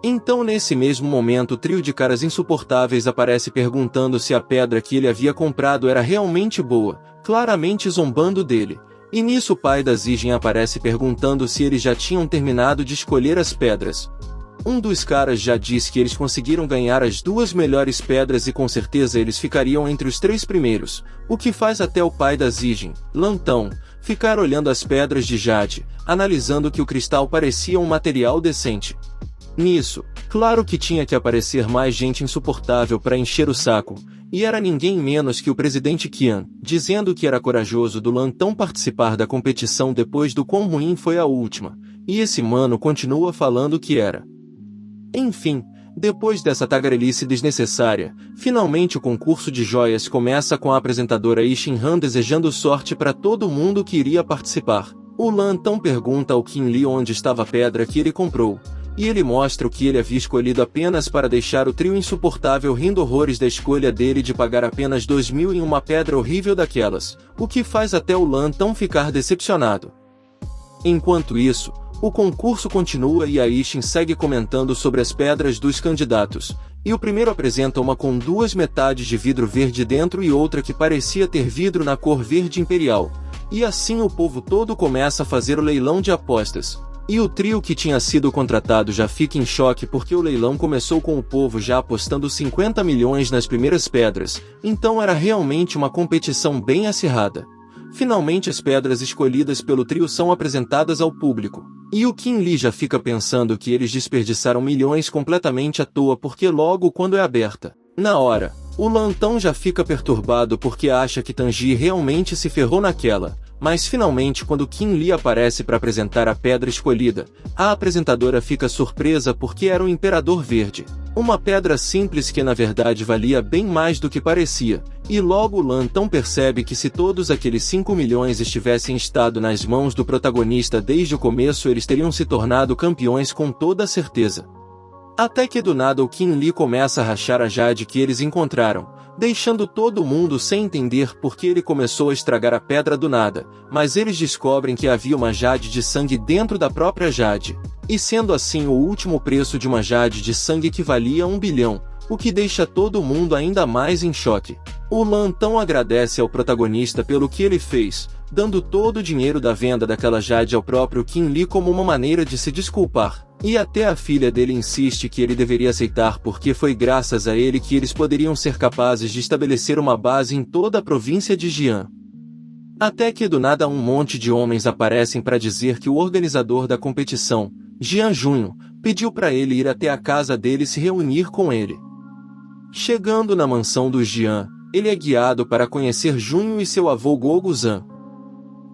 Então nesse mesmo momento o trio de caras insuportáveis aparece perguntando se a pedra que ele havia comprado era realmente boa, claramente zombando dele. E nisso o pai da Zigen aparece perguntando se eles já tinham terminado de escolher as pedras. Um dos caras já disse que eles conseguiram ganhar as 2 melhores pedras e com certeza eles ficariam entre os 3 primeiros, o que faz até o pai da Zigen, Lantão, ficar olhando as pedras de Jade, analisando que o cristal parecia um material decente. Nisso, claro que tinha que aparecer mais gente insuportável para encher o saco, e era ninguém menos que o presidente Kian, dizendo que era corajoso do Lantão participar da competição depois do quão ruim foi a última, e esse mano continua falando que era. Enfim, depois dessa tagarelice desnecessária, finalmente o concurso de joias começa com a apresentadora Ishin Han desejando sorte para todo mundo que iria participar. O Lantão pergunta ao Kim Lee onde estava a pedra que ele comprou, e ele mostra o que ele havia escolhido apenas para deixar o trio insuportável rindo horrores da escolha dele de pagar apenas 2 mil em uma pedra horrível daquelas, o que faz até o Lantão ficar decepcionado. Enquanto isso, o concurso continua e a Ishin segue comentando sobre as pedras dos candidatos, e o primeiro apresenta uma com 2 metades de vidro verde dentro e outra que parecia ter vidro na cor verde imperial, e assim o povo todo começa a fazer o leilão de apostas. E o trio que tinha sido contratado já fica em choque porque o leilão começou com o povo já apostando 50 milhões nas primeiras pedras, então era realmente uma competição bem acirrada. Finalmente as pedras escolhidas pelo trio são apresentadas ao público, e o Kim Lee já fica pensando que eles desperdiçaram milhões completamente à toa porque logo quando é aberta, na hora, o Lantão já fica perturbado porque acha que Tanjiro realmente se ferrou naquela. Mas finalmente quando Kim Lee aparece para apresentar a pedra escolhida, a apresentadora fica surpresa porque era o Imperador Verde. Uma pedra simples que na verdade valia bem mais do que parecia, e logo o Lantão percebe que se todos aqueles 5 milhões estivessem estado nas mãos do protagonista desde o começo eles teriam se tornado campeões com toda certeza. Até que do nada o Kim Lee começa a rachar a Jade que eles encontraram, deixando todo mundo sem entender por que ele começou a estragar a pedra do nada, mas eles descobrem que havia uma Jade de sangue dentro da própria Jade, e sendo assim o último preço de uma Jade de sangue que valia 1 bilhão, o que deixa todo mundo ainda mais em choque. O Lantão agradece ao protagonista pelo que ele fez, dando todo o dinheiro da venda daquela Jade ao próprio Kim Lee como uma maneira de se desculpar. E até a filha dele insiste que ele deveria aceitar porque foi graças a ele que eles poderiam ser capazes de estabelecer uma base em toda a província de Jian. Até que do nada um monte de homens aparecem para dizer que o organizador da competição, Jian Junho, pediu para ele ir até a casa dele e se reunir com ele. Chegando na mansão dos Jian, ele é guiado para conhecer Junho e seu avô Goguzan.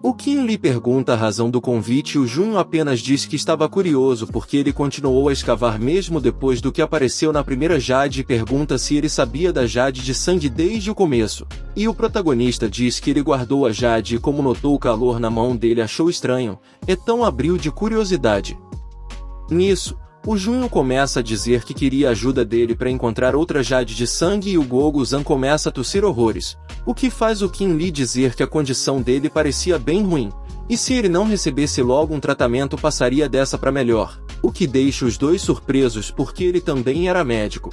O Qin Li pergunta a razão do convite e o Junho apenas diz que estava curioso porque ele continuou a escavar mesmo depois do que apareceu na primeira Jade e pergunta se ele sabia da Jade de sangue desde o começo. E o protagonista diz que ele guardou a Jade e como notou o calor na mão dele achou estranho, então abriu de curiosidade. Nisso, o Junho começa a dizer que queria a ajuda dele para encontrar outra Jade de sangue e o Goguzan começa a tossir horrores, o que faz o Qin Li dizer que a condição dele parecia bem ruim, e se ele não recebesse logo um tratamento passaria dessa para melhor, o que deixa os dois surpresos porque ele também era médico.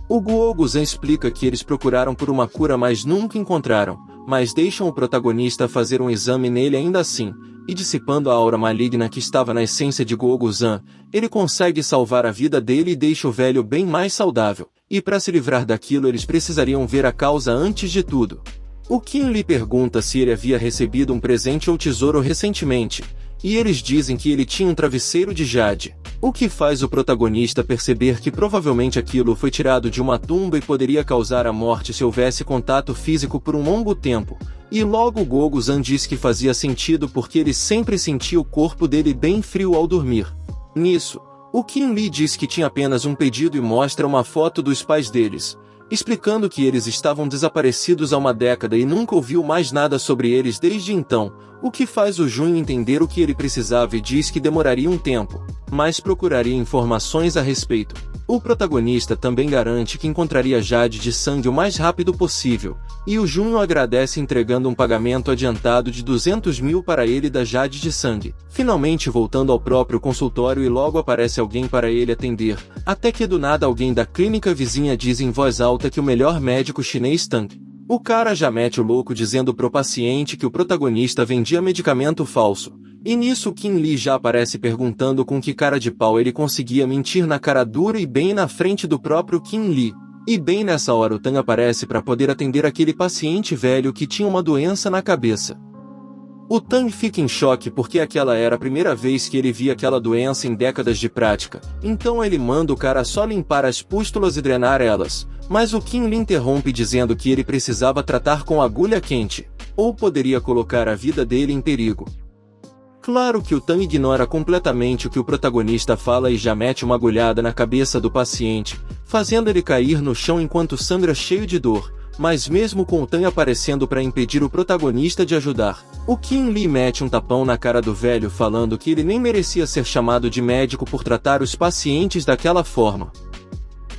O Goguzan explica que eles procuraram por uma cura mas nunca encontraram, mas deixam o protagonista fazer um exame nele ainda assim, e dissipando a aura maligna que estava na essência de Goguzan, ele consegue salvar a vida dele e deixa o velho bem mais saudável, e para se livrar daquilo eles precisariam ver a causa antes de tudo. O Qin Li pergunta se ele havia recebido um presente ou tesouro recentemente, e eles dizem que ele tinha um travesseiro de Jade, o que faz o protagonista perceber que provavelmente aquilo foi tirado de uma tumba e poderia causar a morte se houvesse contato físico por um longo tempo, e logo Goguzan diz que fazia sentido porque ele sempre sentia o corpo dele bem frio ao dormir. Nisso, o Qin Li diz que tinha apenas um pedido e mostra uma foto dos pais deles, explicando que eles estavam desaparecidos há uma década e nunca ouviu mais nada sobre eles desde então, o que faz o Junho entender o que ele precisava e diz que demoraria um tempo, mas procuraria informações a respeito. O protagonista também garante que encontraria Jade de sangue o mais rápido possível, e o Junho agradece entregando um pagamento adiantado de 200 mil para ele da Jade de sangue, finalmente voltando ao próprio consultório e logo aparece alguém para ele atender, até que do nada alguém da clínica vizinha diz em voz alta que o melhor médico chinês Tang. O cara já mete o louco dizendo pro paciente que o protagonista vendia medicamento falso. E nisso o Qin Li já aparece perguntando com que cara de pau ele conseguia mentir na cara dura e bem na frente do próprio Qin Li. E bem nessa hora o Tang aparece para poder atender aquele paciente velho que tinha uma doença na cabeça. O Tang fica em choque porque aquela era a primeira vez que ele via aquela doença em décadas de prática, então ele manda o cara só limpar as pústulas e drenar elas, mas o Qin Li interrompe dizendo que ele precisava tratar com agulha quente, ou poderia colocar a vida dele em perigo. Claro que o Tang ignora completamente o que o protagonista fala e já mete uma agulhada na cabeça do paciente, fazendo ele cair no chão enquanto sangra cheio de dor. Mas mesmo com o Tang aparecendo para impedir o protagonista de ajudar, o Qin Li mete um tapão na cara do velho falando que ele nem merecia ser chamado de médico por tratar os pacientes daquela forma.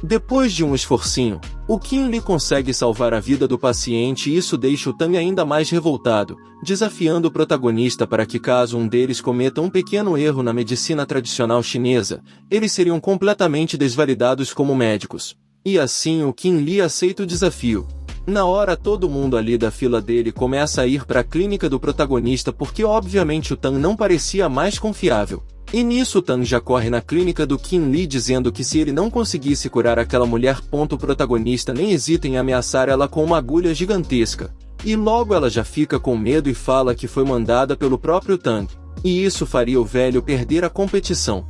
Depois de um esforcinho, o Qin Li consegue salvar a vida do paciente e isso deixa o Tang ainda mais revoltado, desafiando o protagonista para que caso um deles cometa um pequeno erro na medicina tradicional chinesa, eles seriam completamente desvalidados como médicos. E assim o Qin Li aceita o desafio. Na hora todo mundo ali da fila dele começa a ir para a clínica do protagonista porque obviamente o Tang não parecia mais confiável. E nisso o Tang já corre na clínica do Qin Li dizendo que se ele não conseguisse curar aquela mulher, o protagonista nem hesita em ameaçar ela com uma agulha gigantesca. E logo ela já fica com medo e fala que foi mandada pelo próprio Tang. E isso faria o velho perder a competição.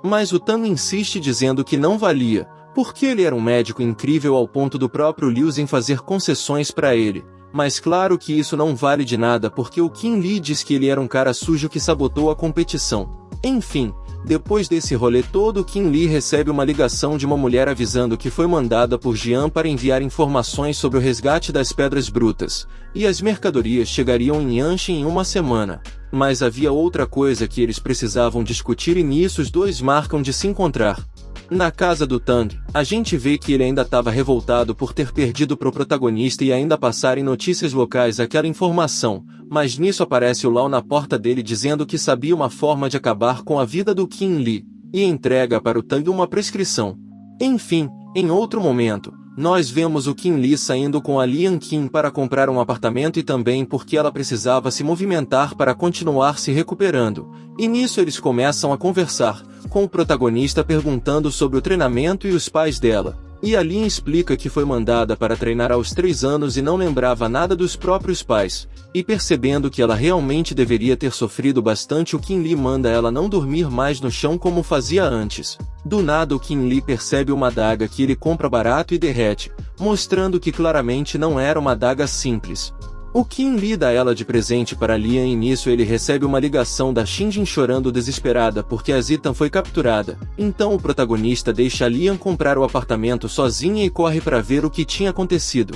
Mas o Tang insiste dizendo que não valia, porque ele era um médico incrível ao ponto do próprio Liu Zhen fazer concessões para ele. Mas claro que isso não vale de nada porque o Qin Li diz que ele era um cara sujo que sabotou a competição. Enfim, depois desse rolê todo o Qin Li recebe uma ligação de uma mulher avisando que foi mandada por Jian para enviar informações sobre o resgate das pedras brutas, e as mercadorias chegariam em Yanshin em uma semana. Mas havia outra coisa que eles precisavam discutir e nisso os dois marcam de se encontrar. Na casa do Tang, a gente vê que ele ainda estava revoltado por ter perdido pro protagonista e ainda passarem notícias locais aquela informação, mas nisso aparece o Lao na porta dele dizendo que sabia uma forma de acabar com a vida do Qin Li, e entrega para o Tang uma prescrição. Enfim, em outro momento, nós vemos o Qin Li saindo com a Lian Qin para comprar um apartamento e também porque ela precisava se movimentar para continuar se recuperando, e nisso eles começam a conversar, com o protagonista perguntando sobre o treinamento e os pais dela. E a Lian explica que foi mandada para treinar aos 3 anos e não lembrava nada dos próprios pais, e percebendo que ela realmente deveria ter sofrido bastante, o Kim Lee manda ela não dormir mais no chão como fazia antes. Do nada o Kim Lee percebe uma adaga que ele compra barato e derrete, mostrando que claramente não era uma adaga simples. O Kim Lee dá ela de presente para Lian e nisso ele recebe uma ligação da Shinjin chorando desesperada porque a Zitan foi capturada. Então o protagonista deixa a Lian comprar o apartamento sozinha e corre para ver o que tinha acontecido.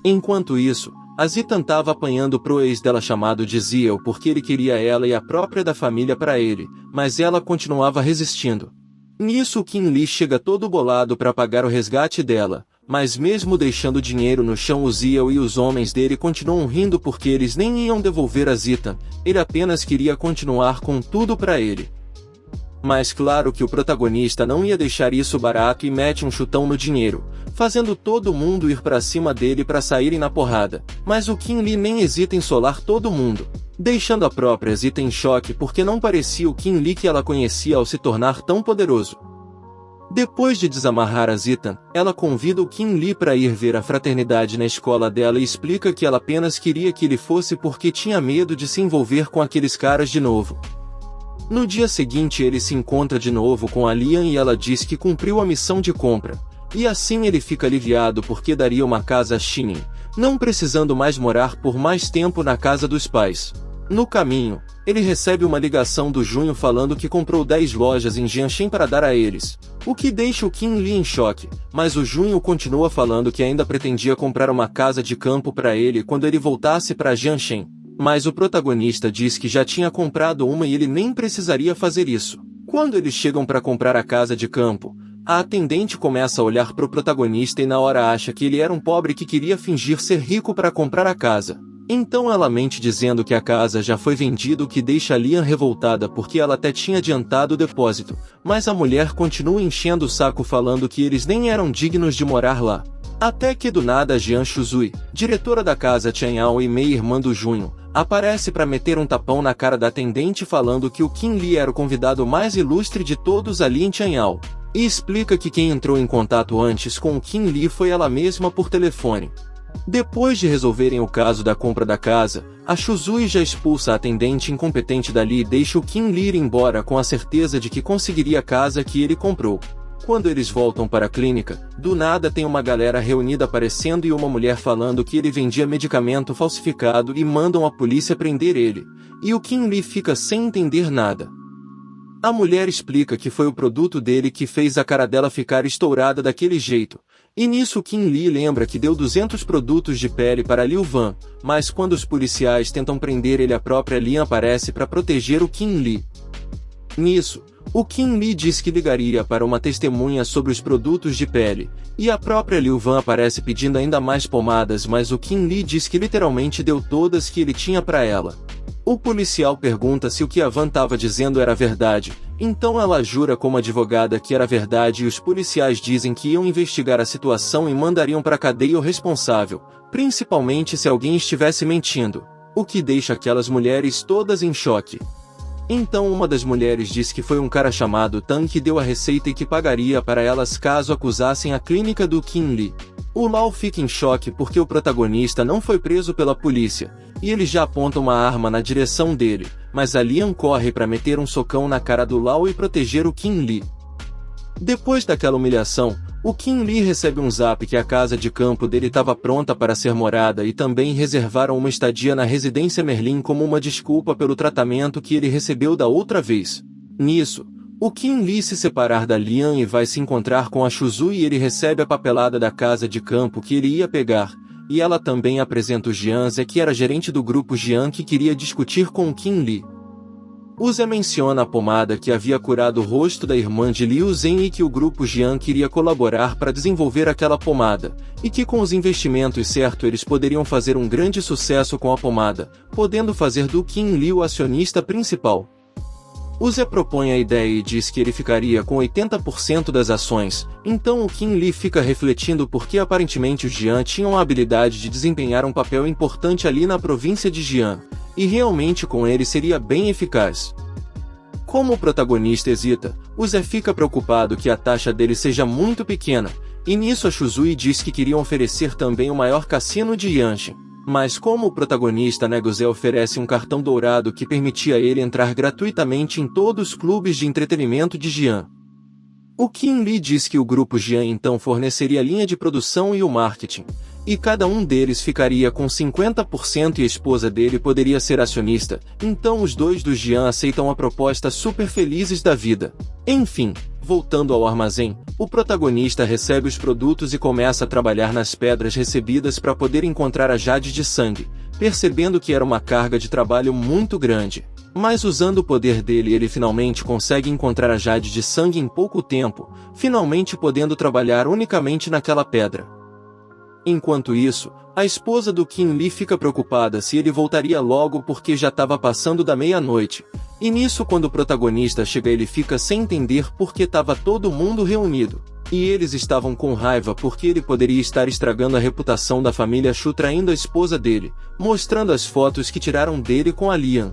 Enquanto isso, a Zitan estava apanhando pro ex dela chamado de Ziel porque ele queria ela e a própria da família para ele, mas ela continuava resistindo. Nisso o Kim Lee chega todo bolado para pagar o resgate dela. Mas mesmo deixando dinheiro no chão, o Ziel e os homens dele continuam rindo porque eles nem iam devolver a Zitan, ele apenas queria continuar com tudo para ele. Mas claro que o protagonista não ia deixar isso barato e mete um chutão no dinheiro, fazendo todo mundo ir para cima dele para saírem na porrada, mas o Kim Lee nem hesita em solar todo mundo, deixando a própria Zitan em choque porque não parecia o Kim Lee que ela conhecia ao se tornar tão poderoso. Depois de desamarrar a Zitan, ela convida o Kim Lee para ir ver a fraternidade na escola dela e explica que ela apenas queria que ele fosse porque tinha medo de se envolver com aqueles caras de novo. No dia seguinte ele se encontra de novo com a Lian e ela diz que cumpriu a missão de compra, e assim ele fica aliviado porque daria uma casa a Shinin, não precisando mais morar por mais tempo na casa dos pais. No caminho, ele recebe uma ligação do Junho falando que comprou 10 lojas em Jianshen para dar a eles, o que deixa o Kim Lee em choque, mas o Junho continua falando que ainda pretendia comprar uma casa de campo para ele quando ele voltasse para Jianshen, mas o protagonista diz que já tinha comprado uma e ele nem precisaria fazer isso. Quando eles chegam para comprar a casa de campo, a atendente começa a olhar para o protagonista e na hora acha que ele era um pobre que queria fingir ser rico para comprar a casa. Então ela mente dizendo que a casa já foi vendida, o que deixa a Lian revoltada porque ela até tinha adiantado o depósito, mas a mulher continua enchendo o saco falando que eles nem eram dignos de morar lá. Até que do nada Jian Shuzui, diretora da casa Tianyao e meia-irmã do Junho, aparece para meter um tapão na cara da atendente falando que o Kim Lee era o convidado mais ilustre de todos ali em Tianyao, e explica que quem entrou em contato antes com o Kim Lee foi ela mesma por telefone. Depois de resolverem o caso da compra da casa, a Shuzui já expulsa a atendente incompetente dali e deixa o Kim Lee ir embora com a certeza de que conseguiria a casa que ele comprou. Quando eles voltam para a clínica, do nada tem uma galera reunida aparecendo e uma mulher falando que ele vendia medicamento falsificado e mandam a polícia prender ele, e o Kim Lee fica sem entender nada. A mulher explica que foi o produto dele que fez a cara dela ficar estourada daquele jeito. E nisso Kim Lee lembra que deu 200 produtos de pele para Liu Van, mas quando os policiais tentam prender ele, a própria Lian aparece para proteger o Kim Lee. Nisso, o Kim Lee diz que ligaria para uma testemunha sobre os produtos de pele, e a própria Liu Van aparece pedindo ainda mais pomadas, mas o Kim Lee diz que literalmente deu todas que ele tinha para ela. O policial pergunta se o que a Van estava dizendo era verdade, então ela jura como advogada que era verdade e os policiais dizem que iam investigar a situação e mandariam para a cadeia o responsável, principalmente se alguém estivesse mentindo, o que deixa aquelas mulheres todas em choque. Então uma das mulheres diz que foi um cara chamado Tan que deu a receita e que pagaria para elas caso acusassem a clínica do Kim Lee. O Lau fica em choque porque o protagonista não foi preso pela polícia, e ele já aponta uma arma na direção dele, mas a Lian corre para meter um socão na cara do Lau e proteger o Kim Lee. Depois daquela humilhação, o Kim Lee recebe um zap que a casa de campo dele estava pronta para ser morada e também reservaram uma estadia na residência Merlin como uma desculpa pelo tratamento que ele recebeu da outra vez. Nisso, o Kim Lee se separar da Lian e vai se encontrar com a Shuzui e ele recebe a papelada da casa de campo que ele ia pegar, e ela também apresenta o Jian Ze, que era gerente do grupo Jian, que queria discutir com o Kim Lee. O Ze menciona a pomada que havia curado o rosto da irmã de Liu Zhen e que o grupo Jian queria colaborar para desenvolver aquela pomada, e que com os investimentos certos eles poderiam fazer um grande sucesso com a pomada, podendo fazer do Kim Lee o acionista principal. O Ze propõe a ideia e diz que ele ficaria com 80% das ações, então o Kim Lee fica refletindo porque aparentemente os Jian tinham a habilidade de desempenhar um papel importante ali na província de Jian, e realmente com ele seria bem eficaz. Como o protagonista hesita, o Ze fica preocupado que a taxa dele seja muito pequena, E nisso a Shuzui diz que queriam oferecer também o maior cassino de Yanshin. Mas como o protagonista nega, Zé oferece um cartão dourado que permitia ele entrar gratuitamente em todos os clubes de entretenimento de Jian. O Qin Li diz que o grupo Jian então forneceria a linha de produção e o marketing, e cada um deles ficaria com 50% e a esposa dele poderia ser acionista. Então os dois do Jian aceitam a proposta super felizes da vida. Enfim, voltando ao armazém, o protagonista recebe os produtos e começa a trabalhar nas pedras recebidas para poder encontrar a Jade de sangue, percebendo que era uma carga de trabalho muito grande. Mas usando o poder dele, ele finalmente consegue encontrar a Jade de sangue em pouco tempo, finalmente podendo trabalhar unicamente naquela pedra. Enquanto isso, a esposa do Qin Li fica preocupada se ele voltaria logo porque já estava passando da meia-noite. E nisso, quando o protagonista chega, ele fica sem entender porque estava todo mundo reunido. E eles estavam com raiva porque ele poderia estar estragando a reputação da família Shu traindo a esposa dele, mostrando as fotos que tiraram dele com a Lian.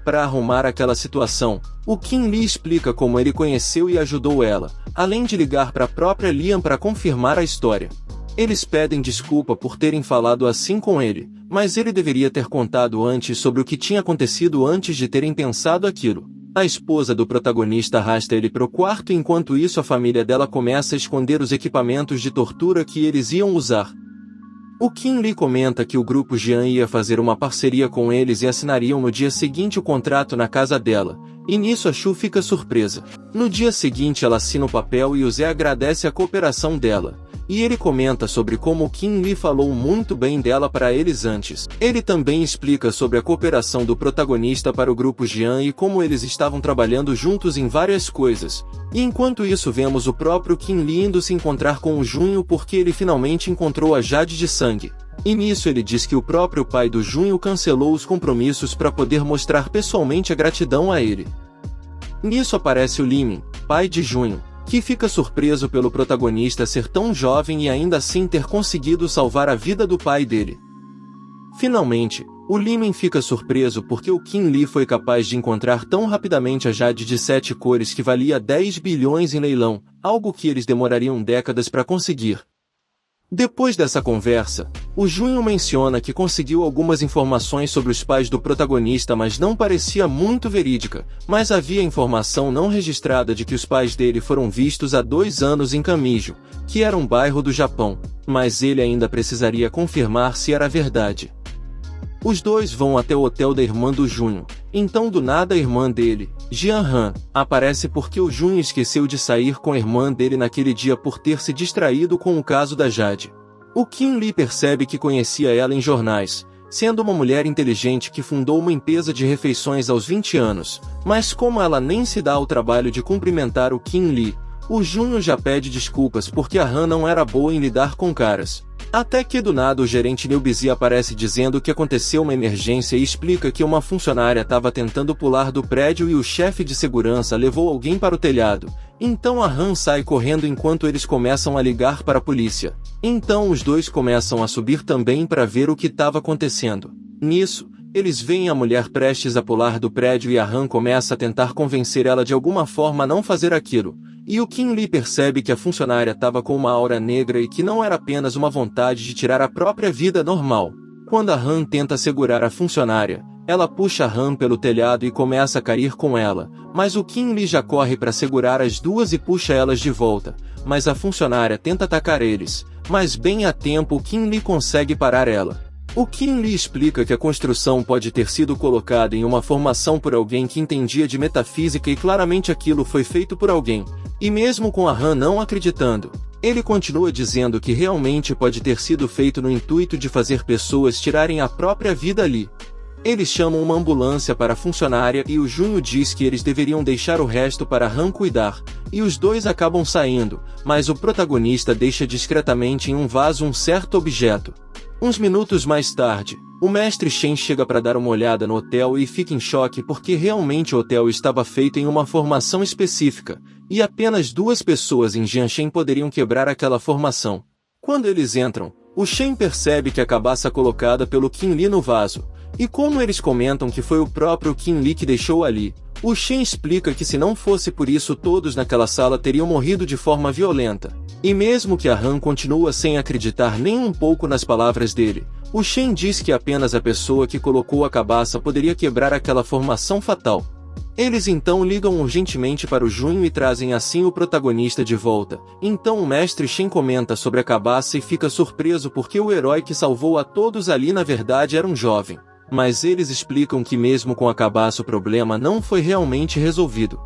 Para arrumar aquela situação, o Qin Li explica como ele conheceu e ajudou ela, além de ligar para a própria Lian para confirmar a história. Eles pedem desculpa por terem falado assim com ele, mas ele deveria ter contado antes sobre o que tinha acontecido antes de terem pensado aquilo. A esposa do protagonista arrasta ele para o quarto, enquanto isso a família dela começa a esconder os equipamentos de tortura que eles iam usar. O Qin Li comenta que o grupo Jian ia fazer uma parceria com eles e assinariam no dia seguinte o contrato na casa dela, e nisso a Shu fica surpresa. No dia seguinte ela assina o papel e o Zé agradece a cooperação dela. E ele comenta sobre como o Qin Li falou muito bem dela para eles antes. Ele também explica sobre a cooperação do protagonista para o grupo Jian e como eles estavam trabalhando juntos em várias coisas. E enquanto isso vemos o próprio Qin Li indo se encontrar com o Junho porque ele finalmente encontrou a Jade de sangue. E nisso ele diz que o próprio pai do Junho cancelou os compromissos para poder mostrar pessoalmente a gratidão a ele. Nisso aparece o Limin, pai de Junho, que fica surpreso pelo protagonista ser tão jovem e ainda assim ter conseguido salvar a vida do pai dele. Finalmente, o Limin fica surpreso porque o Qin Li foi capaz de encontrar tão rapidamente a Jade de 7 cores que valia 10 bilhões em leilão, algo que eles demorariam décadas para conseguir. Depois dessa conversa, o Junho menciona que conseguiu algumas informações sobre os pais do protagonista, mas não parecia muito verídica, mas havia informação não registrada de que os pais dele foram vistos há 2 anos em Kamijo, que era um bairro do Japão, mas ele ainda precisaria confirmar se era verdade. Os dois vão até o hotel da irmã do Junho, então do nada a irmã dele, Jian Han, aparece porque o Junho esqueceu de sair com a irmã dele naquele dia por ter se distraído com o caso da Jade. O Qin Li percebe que conhecia ela em jornais, sendo uma mulher inteligente que fundou uma empresa de refeições aos 20 anos, mas como ela nem se dá ao trabalho de cumprimentar o Qin Li, o Junho já pede desculpas porque a Han não era boa em lidar com caras. Até que do nada o gerente Nilbizi aparece dizendo que aconteceu uma emergência e explica que uma funcionária estava tentando pular do prédio e o chefe de segurança levou alguém para o telhado. Então a Han sai correndo enquanto eles começam a ligar para a polícia. Então os dois começam a subir também para ver o que estava acontecendo. Nisso, eles veem a mulher prestes a pular do prédio e a Han começa a tentar convencer ela de alguma forma a não fazer aquilo. E o Qin Li percebe que a funcionária estava com uma aura negra e que não era apenas uma vontade de tirar a própria vida normal. Quando a Han tenta segurar a funcionária, ela puxa a Han pelo telhado e começa a cair com ela, mas o Qin Li já corre para segurar as duas e puxa elas de volta, mas a funcionária tenta atacar eles, mas bem a tempo o Qin Li consegue parar ela. O Qin Li explica que a construção pode ter sido colocada em uma formação por alguém que entendia de metafísica e claramente aquilo foi feito por alguém, e mesmo com a Han não acreditando, ele continua dizendo que realmente pode ter sido feito no intuito de fazer pessoas tirarem a própria vida ali. Eles chamam uma ambulância para a funcionária e o Junho diz que eles deveriam deixar o resto para Han cuidar, e os dois acabam saindo, mas o protagonista deixa discretamente em um vaso um certo objeto. Uns minutos mais tarde, o mestre Shen chega para dar uma olhada no hotel e fica em choque porque realmente o hotel estava feito em uma formação específica, e apenas 2 pessoas em Jianshen poderiam quebrar aquela formação. Quando eles entram, o Shen percebe que a cabaça colocada pelo Qin Li no vaso, e como eles comentam que foi o próprio Qin Li que deixou ali, o Shen explica que se não fosse por isso todos naquela sala teriam morrido de forma violenta. E mesmo que a Han continua sem acreditar nem um pouco nas palavras dele, o Shen diz que apenas a pessoa que colocou a cabaça poderia quebrar aquela formação fatal. Eles então ligam urgentemente para o Junho e trazem assim o protagonista de volta. Então o mestre Shen comenta sobre a cabaça e fica surpreso porque o herói que salvou a todos ali na verdade era um jovem. Mas eles explicam que mesmo com a cabaça o problema não foi realmente resolvido.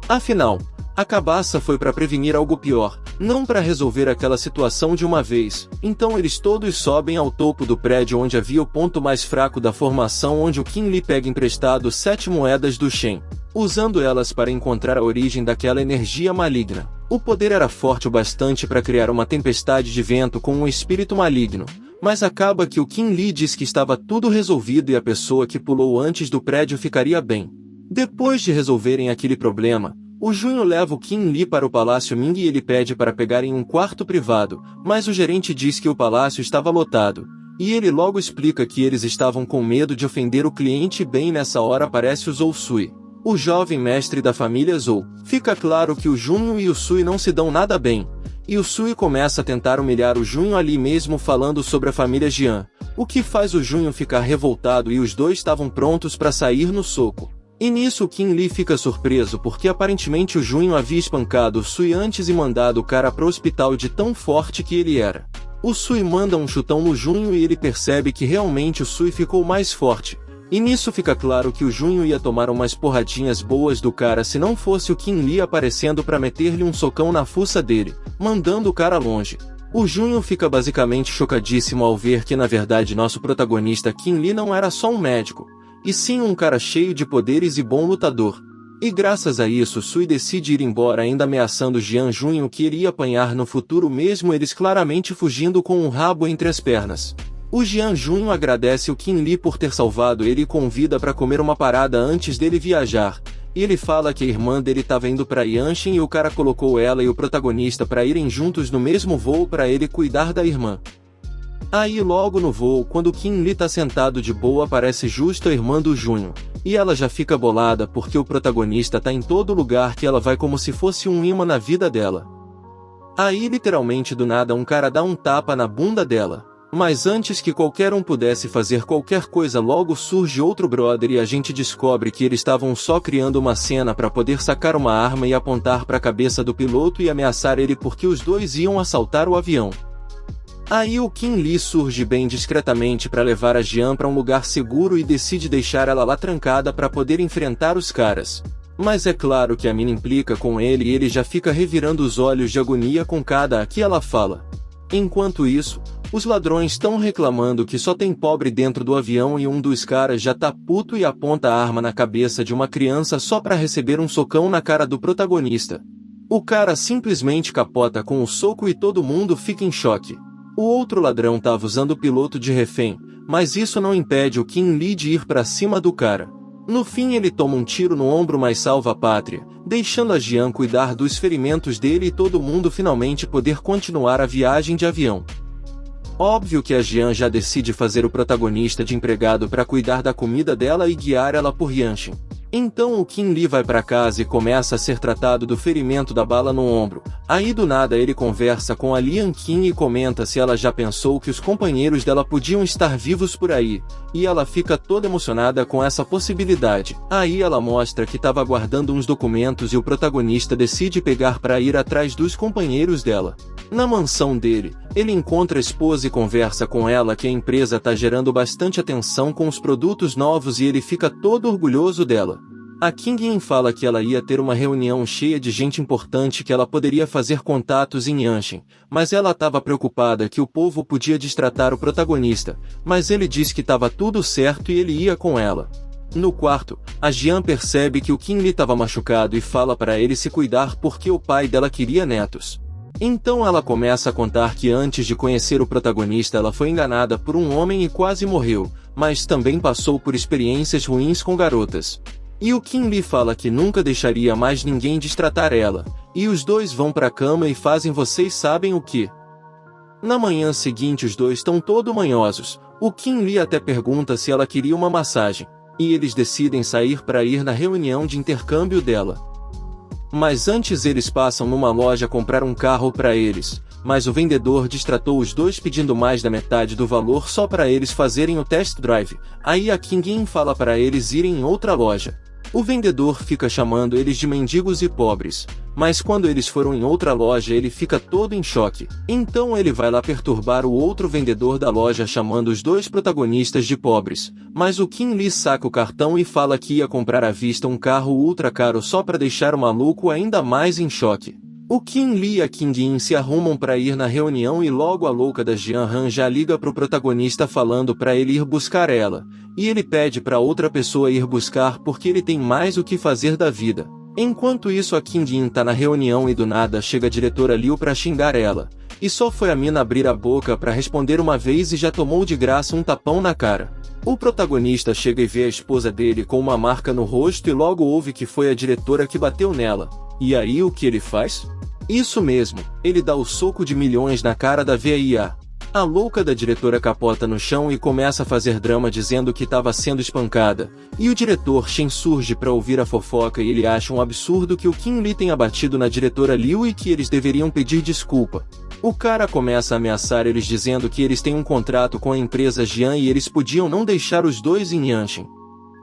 Afinal, a cabaça foi para prevenir algo pior, não para resolver aquela situação de uma vez. Então eles todos sobem ao topo do prédio onde havia o ponto mais fraco da formação, onde o Qin Li pega emprestado 7 moedas do Shen, usando elas para encontrar a origem daquela energia maligna. O poder era forte o bastante para criar uma tempestade de vento com um espírito maligno, mas acaba que o Qin Li diz que estava tudo resolvido e a pessoa que pulou antes do prédio ficaria bem. Depois de resolverem aquele problema, o Junho leva o Qin Li para o Palácio Ming e ele pede para pegarem um quarto privado, mas o gerente diz que o palácio estava lotado, e ele logo explica que eles estavam com medo de ofender o cliente e bem nessa hora aparece o Zhou Sui, o jovem mestre da família Zhou. Fica claro que o Junho e o Sui não se dão nada bem, e o Sui começa a tentar humilhar o Junho ali mesmo falando sobre a família Jian, o que faz o Junho ficar revoltado e os dois estavam prontos para sair no soco. E nisso o Qin Li fica surpreso porque aparentemente o Junho havia espancado o Sui antes e mandado o cara pro hospital de tão forte que ele era. O Sui manda um chutão no Junho e ele percebe que realmente o Sui ficou mais forte. E nisso fica claro que o Junho ia tomar umas porradinhas boas do cara se não fosse o Qin Li aparecendo para meter-lhe um socão na fuça dele, mandando o cara longe. O Junho fica basicamente chocadíssimo ao ver que na verdade nosso protagonista Qin Li não era só um médico, e sim um cara cheio de poderes e bom lutador. E graças a isso Sui decide ir embora ainda ameaçando Jian Junho que iria apanhar no futuro mesmo eles claramente fugindo com um rabo entre as pernas. O Jian Junho agradece o Qin Li por ter salvado ele e convida para comer uma parada antes dele viajar. E ele fala que a irmã dele estava indo para Yanshin e o cara colocou ela e o protagonista para irem juntos no mesmo voo para ele cuidar da irmã. Aí logo no voo, quando o Qin Li tá sentado de boa, aparece justo a irmã do Junho, e ela já fica bolada porque o protagonista tá em todo lugar que ela vai como se fosse um imã na vida dela. Aí literalmente do nada um cara dá um tapa na bunda dela, mas antes que qualquer um pudesse fazer qualquer coisa logo surge outro brother e a gente descobre que eles estavam só criando uma cena para poder sacar uma arma e apontar para a cabeça do piloto e ameaçar ele porque os dois iam assaltar o avião. Aí o Qin Li surge bem discretamente para levar a Jian para um lugar seguro e decide deixar ela lá trancada para poder enfrentar os caras. Mas é claro que a mina implica com ele e ele já fica revirando os olhos de agonia com cada que ela fala. Enquanto isso, os ladrões estão reclamando que só tem pobre dentro do avião e um dos caras já tá puto e aponta a arma na cabeça de uma criança só para receber um socão na cara do protagonista. O cara simplesmente capota com o soco e todo mundo fica em choque. O outro ladrão estava usando o piloto de refém, mas isso não impede o Qin Li de ir para cima do cara. No fim ele toma um tiro no ombro mas salva a pátria, deixando a Jian cuidar dos ferimentos dele e todo mundo finalmente poder continuar a viagem de avião. Óbvio que a Jian já decide fazer o protagonista de empregado para cuidar da comida dela e guiar ela por Yanshin. Então o Qin Li vai para casa e começa a ser tratado do ferimento da bala no ombro. Aí do nada ele conversa com a Lian Qin e comenta se ela já pensou que os companheiros dela podiam estar vivos por aí, e ela fica toda emocionada com essa possibilidade. Aí ela mostra que estava guardando uns documentos e o protagonista decide pegar para ir atrás dos companheiros dela. Na mansão dele, ele encontra a esposa e conversa com ela que a empresa está gerando bastante atenção com os produtos novos e ele fica todo orgulhoso dela. A Qin Yin fala que ela ia ter uma reunião cheia de gente importante que ela poderia fazer contatos em Yanshin, mas ela estava preocupada que o povo podia destratar o protagonista, mas ele disse que estava tudo certo e ele ia com ela. No quarto, a Jian percebe que o Qin Li estava machucado e fala para ele se cuidar porque o pai dela queria netos. Então ela começa a contar que antes de conhecer o protagonista ela foi enganada por um homem e quase morreu, mas também passou por experiências ruins com garotas. E o Qin Li fala que nunca deixaria mais ninguém destratar ela, e os dois vão pra cama e fazem vocês sabem o que. Na manhã seguinte os dois estão todo manhosos, o Qin Li até pergunta se ela queria uma massagem, e eles decidem sair para ir na reunião de intercâmbio dela. Mas antes eles passam numa loja comprar um carro para eles, mas o vendedor destratou os dois pedindo mais da metade do valor só para eles fazerem o test drive. Aí a Kim fala para eles irem em outra loja. O vendedor fica chamando eles de mendigos e pobres, mas quando eles foram em outra loja ele fica todo em choque. Então ele vai lá perturbar o outro vendedor da loja chamando os dois protagonistas de pobres, mas o Kim Lee saca o cartão e fala que ia comprar à vista um carro ultra caro só para deixar o maluco ainda mais em choque. O Kim Lee e a Kim Jin se arrumam para ir na reunião e logo a louca da Jian Han já liga pro protagonista falando para ele ir buscar ela, e ele pede para outra pessoa ir buscar porque ele tem mais o que fazer da vida. Enquanto isso a Kim Jin tá na reunião e do nada chega a diretora Liu para xingar ela, e só foi a mina abrir a boca para responder uma vez e já tomou de graça um tapão na cara. O protagonista chega e vê a esposa dele com uma marca no rosto e logo ouve que foi a diretora que bateu nela. E aí o que ele faz? Isso mesmo, ele dá o soco de milhões na cara da VIA. A louca da diretora capota no chão e começa a fazer drama dizendo que estava sendo espancada, e o diretor Shen surge para ouvir a fofoca e ele acha um absurdo que o Kim Lee tenha batido na diretora Liu e que eles deveriam pedir desculpa. O cara começa a ameaçar eles dizendo que eles têm um contrato com a empresa Jian e eles podiam não deixar os dois em Yanshin.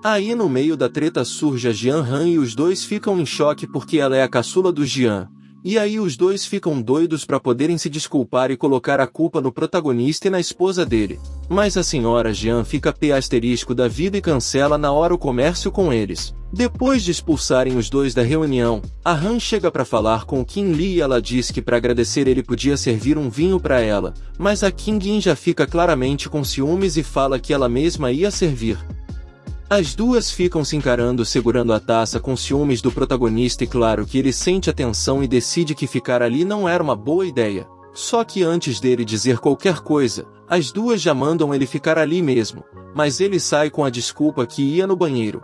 Aí no meio da treta surge a Jian Han e os dois ficam em choque porque ela é a caçula do Jian. E aí os dois ficam doidos para poderem se desculpar e colocar a culpa no protagonista e na esposa dele. Mas a senhora Jian fica pé asterisco da vida e cancela na hora o comércio com eles. Depois de expulsarem os dois da reunião, a Han chega para falar com Kim Lee e ela diz que para agradecer ele podia servir um vinho para ela, mas a Kim Jin já fica claramente com ciúmes e fala que ela mesma ia servir. As duas ficam se encarando segurando a taça com ciúmes do protagonista e claro que ele sente a tensão e decide que ficar ali não era uma boa ideia. Só que antes dele dizer qualquer coisa, as duas já mandam ele ficar ali mesmo, mas ele sai com a desculpa que ia no banheiro.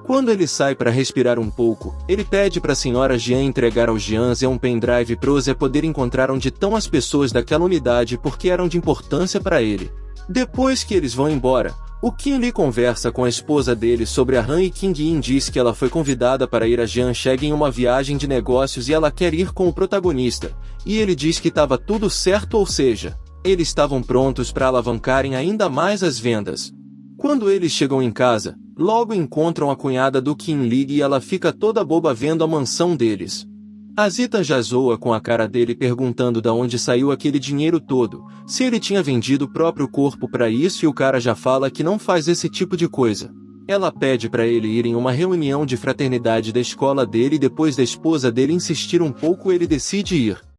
Quando ele sai para respirar um pouco, ele pede para a senhora Jian entregar aos Jians um pendrive pro Zé poder encontrar onde estão as pessoas daquela unidade porque eram de importância para ele. Depois que eles vão embora, o Kim Lee conversa com a esposa dele sobre a Han e Kim Jin diz que ela foi convidada para ir a Jiangsheng em uma viagem de negócios e ela quer ir com o protagonista, e ele diz que estava tudo certo ou seja, eles estavam prontos para alavancarem ainda mais as vendas. Quando eles chegam em casa, logo encontram a cunhada do Kim Lee e ela fica toda boba vendo a mansão deles. A Zita já zoa com a cara dele perguntando de onde saiu aquele dinheiro todo, se ele tinha vendido o próprio corpo para isso e o cara já fala que não faz esse tipo de coisa. Ela pede para ele ir em uma reunião de fraternidade da escola dele e depois da esposa dele insistir um pouco ele decide ir.